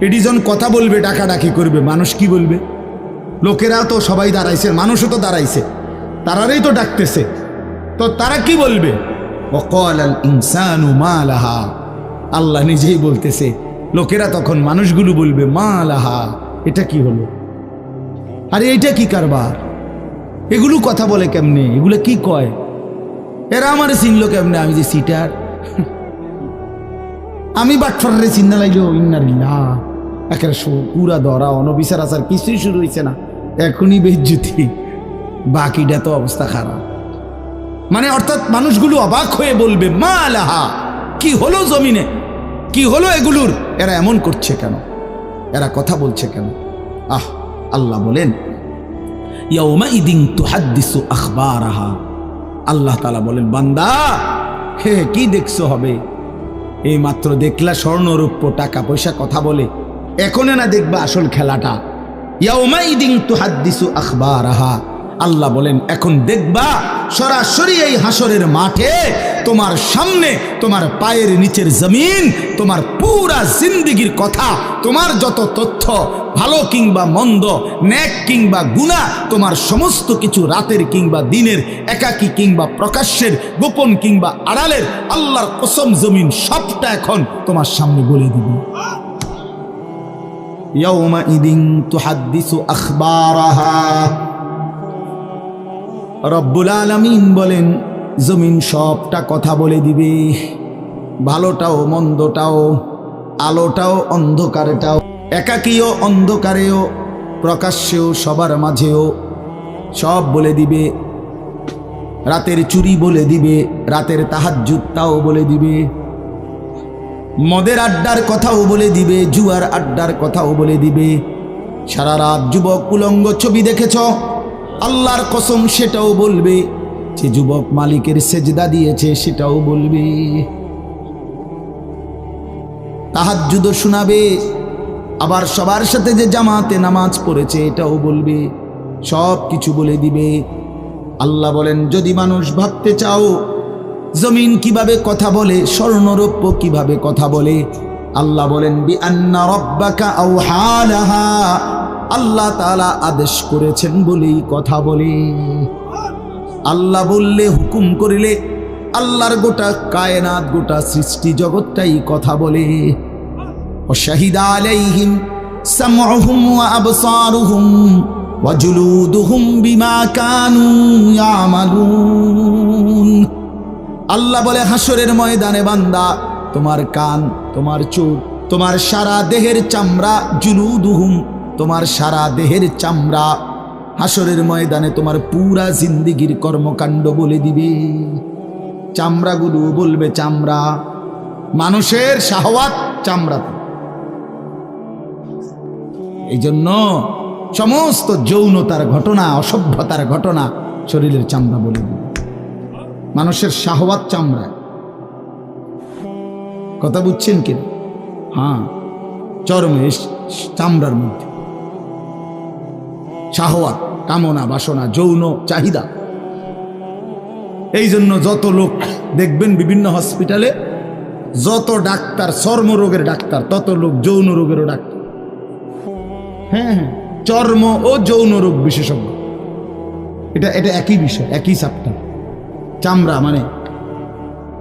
Speaker 1: এটি যখন কথা বলবে, ডাকাডাকি করবে, মানুষ কি বলবে? লোকেরা তো সবাই দাঁড়াইছে, মানুষও তো দাঁড়াইছে, তারারই তো ডাকতেছে, তো তারা কি বলবে? ওয়াকালাল ইনসানু মা লাহা, আল্লাহ নিজেই বলতেছে, লোকেরা তখন মানুষগুলো বলবে মা লাহা, এটা কি হলো, আরে এটা কি কারবার, এগুলো কথা বলে কেমনে, এগুলো কি কয়, এরা আমার চিনল কেমনে, আমি যে সিটার, আমি বাটফারে চিন্তা লাগলো, ইন্নারিল্লাহ, একের পুরা ধরা, অনবিচার আচার কিছুই শুরু হয়েছে না, এখনই বেজ্জুতি, বাকিটা তো অবস্থা খারাপ। মানে অর্থাৎ মানুষগুলো অবাক হয়ে বলবে মা লাহা, কি হলো জমিনে, কি হলো এগুলোর, এরা এমন করছে কেন, এরা কথা বলছে কেন? আল্লাহ বলেন ইয়াউমাইদিন তুহাদ্দিসু আখবারাহা, আল্লাহ তাআলা বলেন, বান্দা হে কি দেখছো হবে, এই মাত্র দেখলা স্বর্ণ রূপ্য টাকা পয়সা কথা বলে, এখনে না দেখবা আসল খেলাটা। ইয়াউমাইদিন তুহাদ্দিসু আখবারাহা, আল্লাহ বলেন এখন দেখবা সরাসরি এই হাসরের মাঠে তোমার সামনে, তোমার পায়ের নিচের জমিন, তোমার পুরা জিন্দেগির কথা, তোমার যত তথ্য, ভালো কিংবা মন্দ, নেক কিংবা গুনাহ, তোমার সমস্ত কিছু, রাতের কিংবা দিনের, একাকী কিংবা প্রকাশ্যের, গোপন কিংবা আড়ালের, আল্লাহর কসম জমিন সবটা এখন তোমার সামনে বলে দিবে। ইয়াউমাইদিন তুহাদ্দিসু আখবারাহা, রব্বুল আলামিন বলেন জমিন সবটা কথা বলে দিবে, ভালোটাও মন্দটাও, আলোটাও অন্ধকারটাও, একাকীও অন্ধকারেও, প্রকাশ্যেও সবার মাঝেও, সব বলে দিবে। রাতের চুরি বলে দিবে, রাতের তাহাজ্জুদটাও বলে দিবে, মদের আড্ডার কথাও বলে দিবে, জুয়ার আড্ডার কথাও বলে দিবে। সারা রাত যুবক উলঙ্গ ছবি দেখেছ, আল্লাহর কসম সেটাও বলবে, যে যুবক মালিকের সেজদা দিয়েছে সেটাও বলবে, তাহাজ্জুদ শোনাবে, আবার সবার সাথে যে জামাতে নামাজ পড়েছে এটাও বলবে, সব কিছু বলে দিবে। আল্লাহ বলেন যদি মানুষ ভাবতে চাও জমিন কিভাবে কথা বলে, স্বর্ণরৌপ্য কিভাবে কথা বলে, আল্লাহ বলেন বিআন্না রাব্বাকা আওহা লাহা, আল্লাহ তাআলা আদেশ করেছেন বলেই কথা বলে। আল্লাহ বললে, হুকুম করিলে, আল্লাহর গোটা কায়নাত, গোটা সৃষ্টি জগৎটাই কথা বলে। ওয়াশাহিদা আলাইহিম সামউহুম ওয়া আবসারুহুম ওয়া জুলুদুহুম বিমা কানু ইয়ামালুন। আল্লাহ বলে হাসরের ময়দানে বান্দা, তোমার কান, তোমার চোখ, তোমার সারা দেহের চামড়া, জুলুদুহুম, তোমার সারা দেহের চামড়া, হাসরের ময়দানে তোমার পুরা জিন্দেগির কর্মকাণ্ড বলে দিবে। চামড়াগুলো বলবে, চামড়া, মানুষের শাহওয়াত চামড়াতে। এই জন্য সমস্ত যৌনতার ঘটনা, অসভ্যতার ঘটনা শরীরের চামড়া বলে দিবে। মানুষের শাহওয়াত চামড়া, কথা বুঝছেন কি? হ্যাঁ, চরমে চামড়ার মধ্যে শাহওয়াত, কামনা, বাসনা, যৌন চাহিদা। এই জন্য যত লোক দেখবেন বিভিন্ন হসপিটালে, যত ডাক্তার চর্মরোগের ডাক্তার, তত লোক যৌন রোগেরও ডাক্তার। হ্যাঁ হ্যাঁ, চর্ম ও যৌন রোগ বিশেষজ্ঞ, এটা একই বিষয়, একই চ্যাপ্টার। চামড়া মানে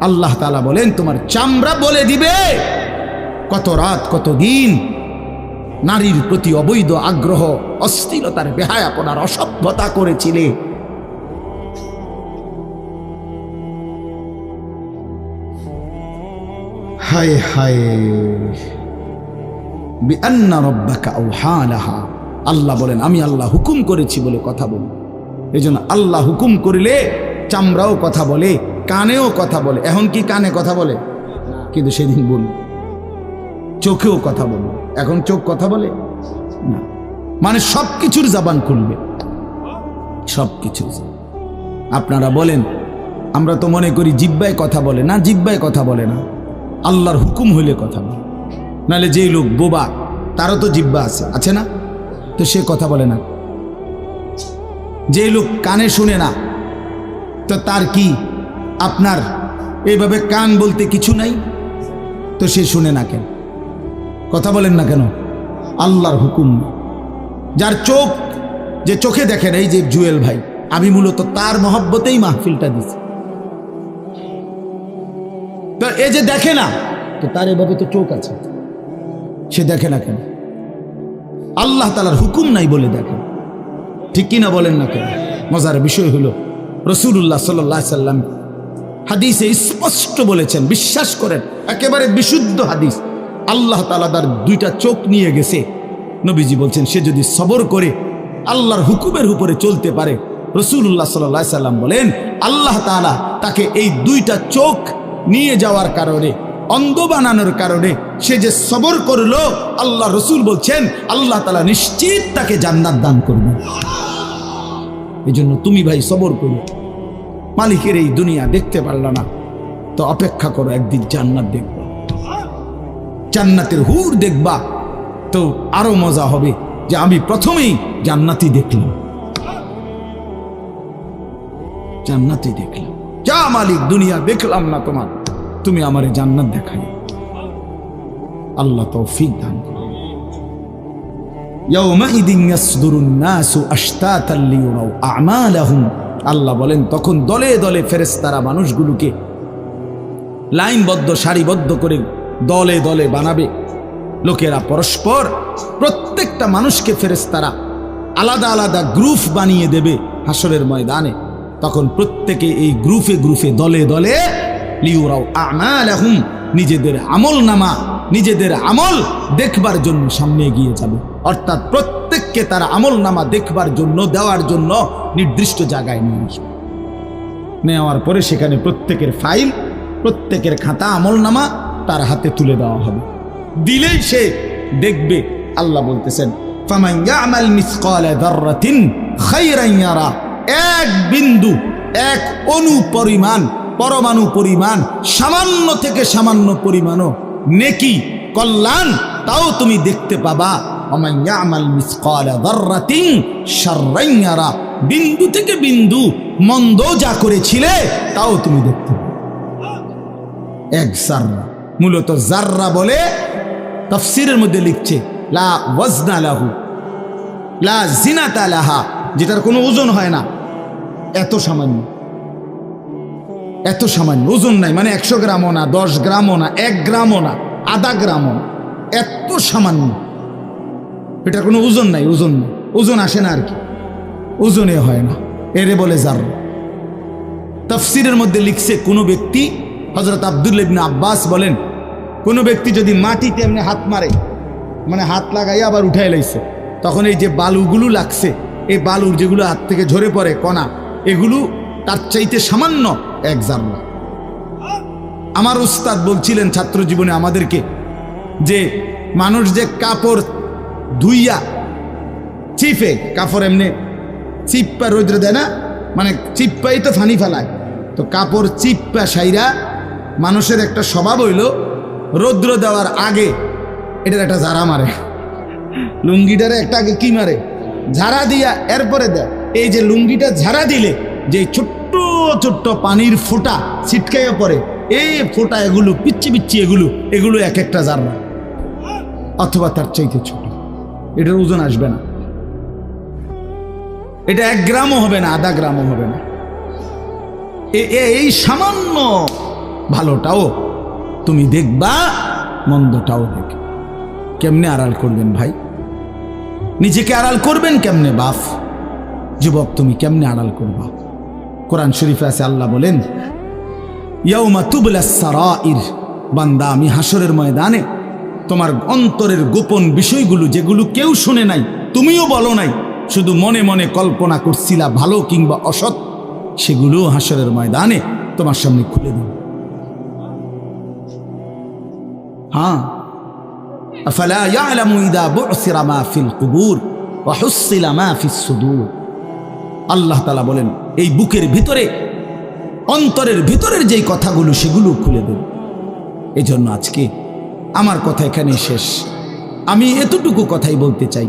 Speaker 1: আল্লাহ তাআলা বলেন তোমার চামড়া বলে দিবে কত রাত কত দিন নারীর প্রতি অবৈধ আগ্রহ, অশ্লীলতার, বেহায়াপনার, অসভ্যতা করেছিলে। হায় হায়, বিআন্না রাব্বাকা আওহা লাহা, আল্লাহ বলেন আমি আল্লাহ হুকুম করেছি বলে কথা বলুন। এই জন্য আল্লাহ হুকুম করিলে চামড়াও কথা বলে, কানেও কথা বলে। এখন কি কানে কথা বলে? কিন্তু সেদিন বলল চোখেও কথা বলবে। এখন চোখ কথা বলে না, মানে সব কিছুর জবান খুলবে, সব কিছু। আপনারা বলেন, আমরা তো মনে করি জিহ্বায় কথা বলে না, জিহ্বায় কথা বলে না, আল্লাহর হুকুম হইলে কথা বলে। নাহলে যেই লোক বোবা তারও তো জিহ্বা আছে না, তো সে কথা বলে না। যেই লোক কানে শুনে না, তো তার কি আপনার এইভাবে কান বলতে কিছু নাই, তো সে শুনে না কেন, কথা বলেন না কেন? আল্লাহর হুকুম। যার চোখ, যে চোখে দেখেন, এই যে জুয়েল ভাই, আমি মূলত তার মহব্বতেই মাহফিলটা দিছি। তো এই যে দেখে না, তো তার এভাবে তো চোখ আছে, সে দেখে না কেন? আল্লাহ তাআলার হুকুম নাই বলে দেখে, ঠিক কিনা বলেন না কেন? মজার বিষয় হলো রাসূলুল্লাহ সাল্লাল্লাহু আলাইহি সাল্লাম হাদিসে স্পষ্ট বলেছেন, বিশ্বাস করেন, একেবারে বিশুদ্ধ হাদিস, আল্লাহ তাআলা তার দুইটা চোখ নিয়ে গেছে। নবীজি বলছেন, সে যদি সবর করে আল্লাহর হুকুমের উপরে চলতে পারে, রাসূলুল্লাহ সাল্লাল্লাহু আলাইহি সাল্লাম বলেন, আল্লাহ তাআলা তাকে এই দুইটা চোখ নিয়ে যাওয়ার কারণে, অন্ধ বানানোর কারণে সে যে সবর করলো, আল্লাহ রসুল বলছেন আল্লাহ তাআলা নিশ্চিত তাকে জান্নাত দান করবে। এই জন্য তুমি ভাই সবর করো। মালিকের এই দুনিয়া দেখতে পারলা না, তো অপেক্ষা করো, একদিন জান্নাত দেখবা, জান্নাতের হুর দেখবা, তো আরো মজা হবে যে আমি প্রথমেই জান্নাতি দেখলাম, জান্নাতি দেখলাম। যা মালিক, দুনিয়া দেখলাম না তোমার, তুমি আমারে জান্নাত দেখাই। আল্লাহ তৌফিক দান করুন। ইয়াউমাইদিন ইয়াসদুরুন নাসু আশতাতান লিয়ুরাউ আমালাহুম, আল্লাহ বলেন তখন দলে দলে ফেরেশতারা মানুষগুলোকে লাইনবদ্ধ, সারিবদ্ধ করে দলে দলে বানাবে। লোকেরা পরস্পর, প্রত্যেকটা মানুষকে ফেরেশতারা আলাদা আলাদা গ্রুপ বানিয়ে দেবে হাসরের ময়দানে। তখন প্রত্যেকে এই গ্রুপে গ্রুপে, দলে দলে লিয়ুরাউ আমালাহুম, নিজেদের আমল নামা, নিজেদের আমল দেখবার জন্য সামনে এগিয়ে যাবে। অর্থাৎ প্রত্যেককে তার আমল নামা দেখবার জন্য, দেওয়ার জন্য নির্দিষ্ট জায়গায় নিয়ে আসবে। নেওয়ার পরে সেখানে প্রত্যেকের ফাইল, প্রত্যেকের খাতা, আমল নামা তার হাতে তুলে দেওয়া হবে। দিলেই সে দেখবে। আল্লাহ বলতেছেন, ফামান ইয়ামাল মিসকালা যাররাতিন খায়রান ইয়ারা, এক বিন্দু, এক অণু পরিমাণ, পরমাণু পরিমাণ, সামান্য থেকে সামান্য পরিমাণও নেকি, কল্যাণ, তাও তুমি দেখতে পাবা। ওয়া ইয়ামাল মিসকালা যাররাতিন শাররান ইয়ারা, বিন্দু থেকে বিন্দু মন্দ যা করেছিলে তাও তুমি দেখতে পাবে। এক জাররা, মূলত জাররা বলে তাফসীরের মধ্যে লিখছে লা ওয়াজনা লাহু লা জিনাতা লাহা, যেটার কোনো ওজন হয় না, এত সামান্য, এত সামান্য, ওজন নাই, মানে 100 গ্রামও না, 10 গ্রামও না, 1 গ্রামও না, আধা গ্রামও না, এত সামান্য, এটা কোনো ওজন নাই, ওজন নাই, ওজন আসে না আর কি, ওজনে হয় না, এরে বলে জাররা। তাফসীরের মধ্যে লিখছে, কোনো ব্যক্তি, হযরত আব্দুল্লাহ ইবনে আব্বাস বলেন, কোনো ব্যক্তি যদি মাটিতে এমনি হাত মারে, মানে হাত লাগাই আবার উঠাই লাইছে, তখন এই যে বালুগুলো লাগছে, এই বালুর যেগুলো হাত থেকে ঝরে পড়ে কণা, এগুলো তার চাইতে সামান্য এক জাররা। আমার উস্তাদ বলছিলেন ছাত্র জীবনে আমাদেরকে, যে মানুষ যে কাপড় ধুইয়া চিপে, কাপড় এমনি চিপ্পা রৌদ্র দেয় না, মানে চিপ্পাই তো ফানি ফেলায়, তো কাপড় চিপ্পা সাইরা মানুষের একটা স্বভাব হইল রৌদ্র দেওয়ার আগে এটার একটা ঝাড়া মারে, লুঙ্গিটারে একটা আগে কি মারে, ঝাড়া দিয়া এরপরে দেয়। এই যে লুঙ্গিটা ঝাড়া দিলে যে ছোট্ট ছোট্ট পানির ফোঁটা ছিটকাইয়া পড়ে, এই ফোঁটা, এগুলো পিচ্ছি পিচ্ছি, এগুলো এক একটা জাররা, অথবা তার চাইতে ছোট। এটার ওজন আসবে না, এটা 1 গ্রামও হবে না, আধা গ্রামও হবে না। এই সামান্য ভালোটাও তুমি দেখবা, মন্দটাও দেখবে। কেমনে আড়াল করবেন ভাই? নিজেকে আড়াল করবেন কেমনে বাপ? যুবক, তুমি কেমনে আড়াল করবা? কোরআন শরীফে আছে, আল্লাহ বলেন, ইয়াউমা তুবলাস সারাইর, বান্দা আমি হাসরের ময়দানে তোমার অন্তরের গোপন বিষয়গুলো, যেগুলো কেউ শুনে নাই, তুমিও বলো নাই, শুধু মনে মনে কল্পনা করছিলা ভালো কিংবা অসৎ, সেগুলো হাসরের ময়দানে তোমার সামনে খুলে দেব। হ্যাঁ, আফালা ইয়ালামু ইযা বু'সিরা মা ফিল কুবুর ওয়া হুসিলা মা ফিস সুদূর। আল্লাহ তাআলা বলেন এই বুকের ভিতরে, অন্তরের ভিতরের যেই কথাগুলো সেগুলো খুলে দেব। এজন্য আজকে আমার কথা এখানে শেষ। আমি এতটুকু কথাই বলতে চাই,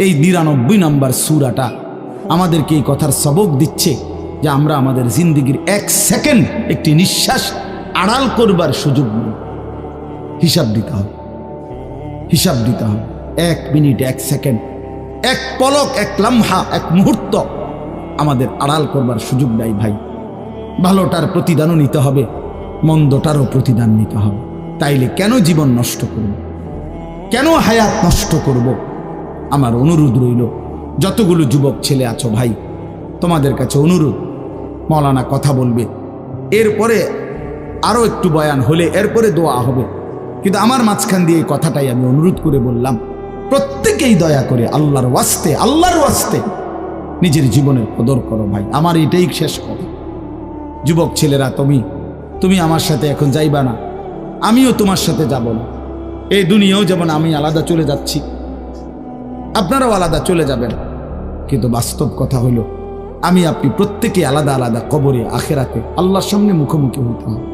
Speaker 1: এই ৯৯ নম্বর সূরাটা আমাদেরকে এই কথার সবক দিচ্ছে যে আমরা আমাদের জিন্দেগির ১ সেকেন্ড, একটি নিঃশ্বাস আড়াল করবার সুযোগ নেই। হিসাব দিতে হবে, হিসাব দিতে হবে। ১ মিনিট, ১ সেকেন্ড, ১ পলক, ১ লামহা, ১ মুহূর্ত আমাদের আড়াল করবার সুযোগ নাই ভাই। ভালোটার প্রতিদানও নিতে হবে, মন্দটারও প্রতিদান নিতে হবে। তাইলে কেন জীবন নষ্ট করব, কেন হায়াত নষ্ট করব? আমার অনুরোধ রইল, যতগুলো যুবক ছেলে আছো ভাই, তোমাদের কাছে অনুরোধ, মৌলানা কথা বলবে, এরপরে আরও একটু বয়ান হলে এরপরে দোয়া হবে, কিন্তু আমার মাঝখান দিয়ে এই কথাটাই আমি অনুরোধ করে বললাম, প্রত্যেকেই দয়া করে আল্লাহর ওয়াস্তে, আল্লাহর ওয়াস্তে নিজের জীবনের কদর করো ভাই। আমার এটাই শেষ কথা। যুবক ছেলেরা, তুমি আমার সাথে এখন যাইবা না, আমিও তোমার সাথে যাব না। এই দুনিয়াও যেমন আমি আলাদা চলে যাচ্ছি, আপনারাও আলাদা চলে যাবেন, কিন্তু বাস্তব কথা হলো আমি আপনি প্রত্যেকে আলাদা আলাদা কবরে, আখেরাতে আল্লাহর সামনে মুখোমুখি হতে হবে।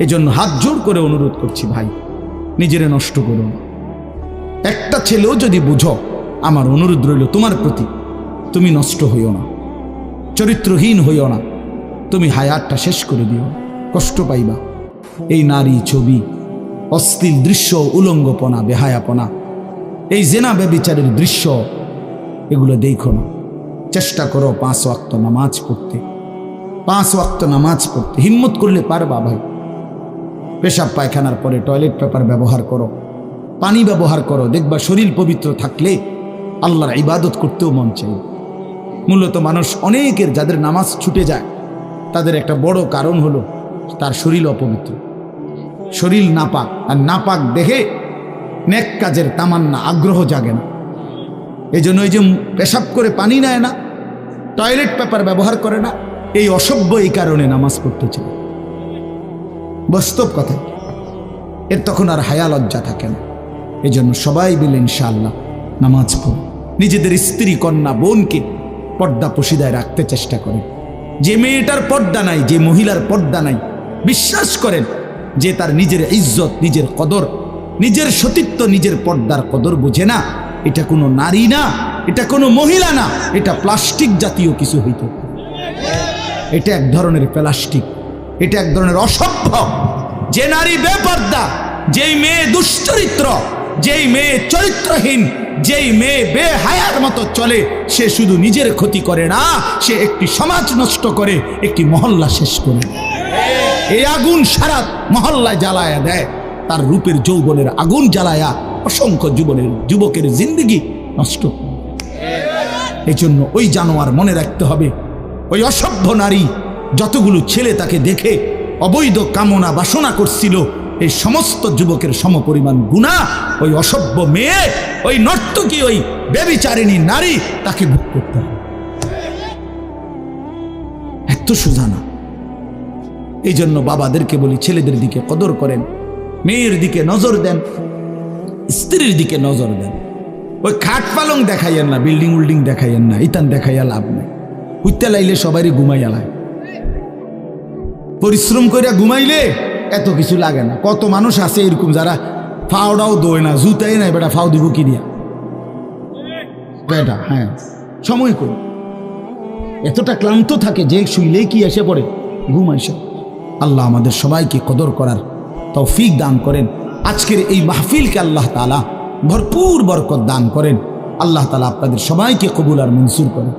Speaker 1: এজন্য হাত জোর করে অনুরোধ করছি ভাই, নিজেরে নষ্ট করো না। একটা ছেলেও যদি বুঝো, আমার অনুরোধ রইল তোমার প্রতি, তুমি নষ্ট হইও না, চরিত্রহীন হইও না, তুমি হায়াতটা শেষ করে দিও, কষ্ট পাইবা। এই নারী ছবি, অশ্লীল দৃশ্য, উলঙ্গপনা, বেহায়াপনা, এই জেনা ব্যভিচারের দৃশ্য, এগুলো দেখো না। চেষ্টা করো ৫ ওয়াক্ত নামাজ পড়তে, ৫ ওয়াক্ত নামাজ পড়তে হিম্মত করলে পারবা ভাই। পেশাব পায়খানার পরে টয়লেট পেপার ব্যবহার করো, পানি ব্যবহার করো, দেখবা শরীর পবিত্র থাকলে আল্লাহর ইবাদত করতেও মন চাই। মূলত মানুষ অনেকের যাদের নামাজ ছুটে যায়, তাদের একটা বড় কারণ হলো তার শরীর অপবিত্র, শরীর নাপাক, আর নাপাক দেখে নেক কাজের তামান্না, আগ্রহ জাগে না। এই জন্য এই যে পেশাব করে পানি নেয় না, টয়লেট পেপার ব্যবহার করে না, এই অসভ্য এই কারণে নামাজ পড়তে চায়। বাস্তব কথা, এর তখন আর হায়া লজ্জা থাকে না। এই জন্য সবাই মিলে ইনশাআল্লাহ নামাজ পড়ো, নিজেদের স্ত্রী, কন্যা, বোনকে পর্দা পশিদায় রাখতে চেষ্টা করেন। যে মেয়েটার পর্দা নাই, যে মহিলার পর্দা নাই, বিশ্বাস করেন যে তার নিজের ইজ্জত, নিজের কদর, নিজের সতীত্ব, নিজের পর্দার কদর বোঝে না, এটা কোনো নারী না, এটা কোনো মহিলা না, এটা প্লাস্টিক জাতীয় কিছু হইতে পারে। এটা এক ধরনের প্লাস্টিক, এটা এক ধরনের অসভ্য। যে নারী বেপর্দা, যেই মেয়ে দুশ্চরিত্র, যেই মেয়ে চরিত্রহীন, যেই মেয়ে বেহায়ার মতো চলে, সে শুধু নিজের ক্ষতি করে না, সে একটি সমাজ নষ্ট করে, একটি মহল্লা শেষ করে। এই আগুন সারা মহল্লায় জ্বালায়া দেয়, তার রূপের যৌবনের আগুন জ্বালায়া অসংখ্য যুবকের জিন্দেগি নষ্ট। এই জন্য ওই জানোয়ার মনে রাখতে হবে, ওই অসভ্য নারী, যতগুলো ছেলে তাকে দেখে অবৈধ কামনা বাসনা করছিল, এই সমস্ত যুবকের সমপরিমাণ গুনাহ ওই অসভ্য মেয়ে, ওই নর্তকী, ওই ব্যভিচারিণী নারী, তাকে ভোগ করতে হবে। এত সোজা না। এই জন্য বাবাদেরকে বলি, ছেলেদের দিকে কদর করেন, মেয়ের দিকে নজর দেন, স্ত্রীর দিকে নজর দেন। ওই খাট পালং দেখাইয়েন না, বিল্ডিং উল্ডিং দেখাইয়েন না, ইতান দেখাইয়া লাভ নেই। হুইতে লাইলে সবারই ঘুমাইয়া লাগে, পরিশ্রম করিয়া ঘুমাইলে এত কিছু লাগে না। কত মানুষ আছে এরকম যারা ফাওটাও দোয় না, জুতাই নাই, বেটা ফাও দিব কি দিয়া বেটা। হ্যাঁ, সময় করি এতটা ক্লান্ত থাকে যে শুইলেই কি এসে পড়ে ঘুম আইসা। আল্লাহ আমাদের সবাইকে কদর করার তৌফিক দান করেন। আজকের এই মাহফিলকে আল্লাহ তাআলা ভরপুর বরকত দান করেন। আল্লাহ তাআলা আপনাদের সবাইকে কবুল আর মঞ্জুর করেন।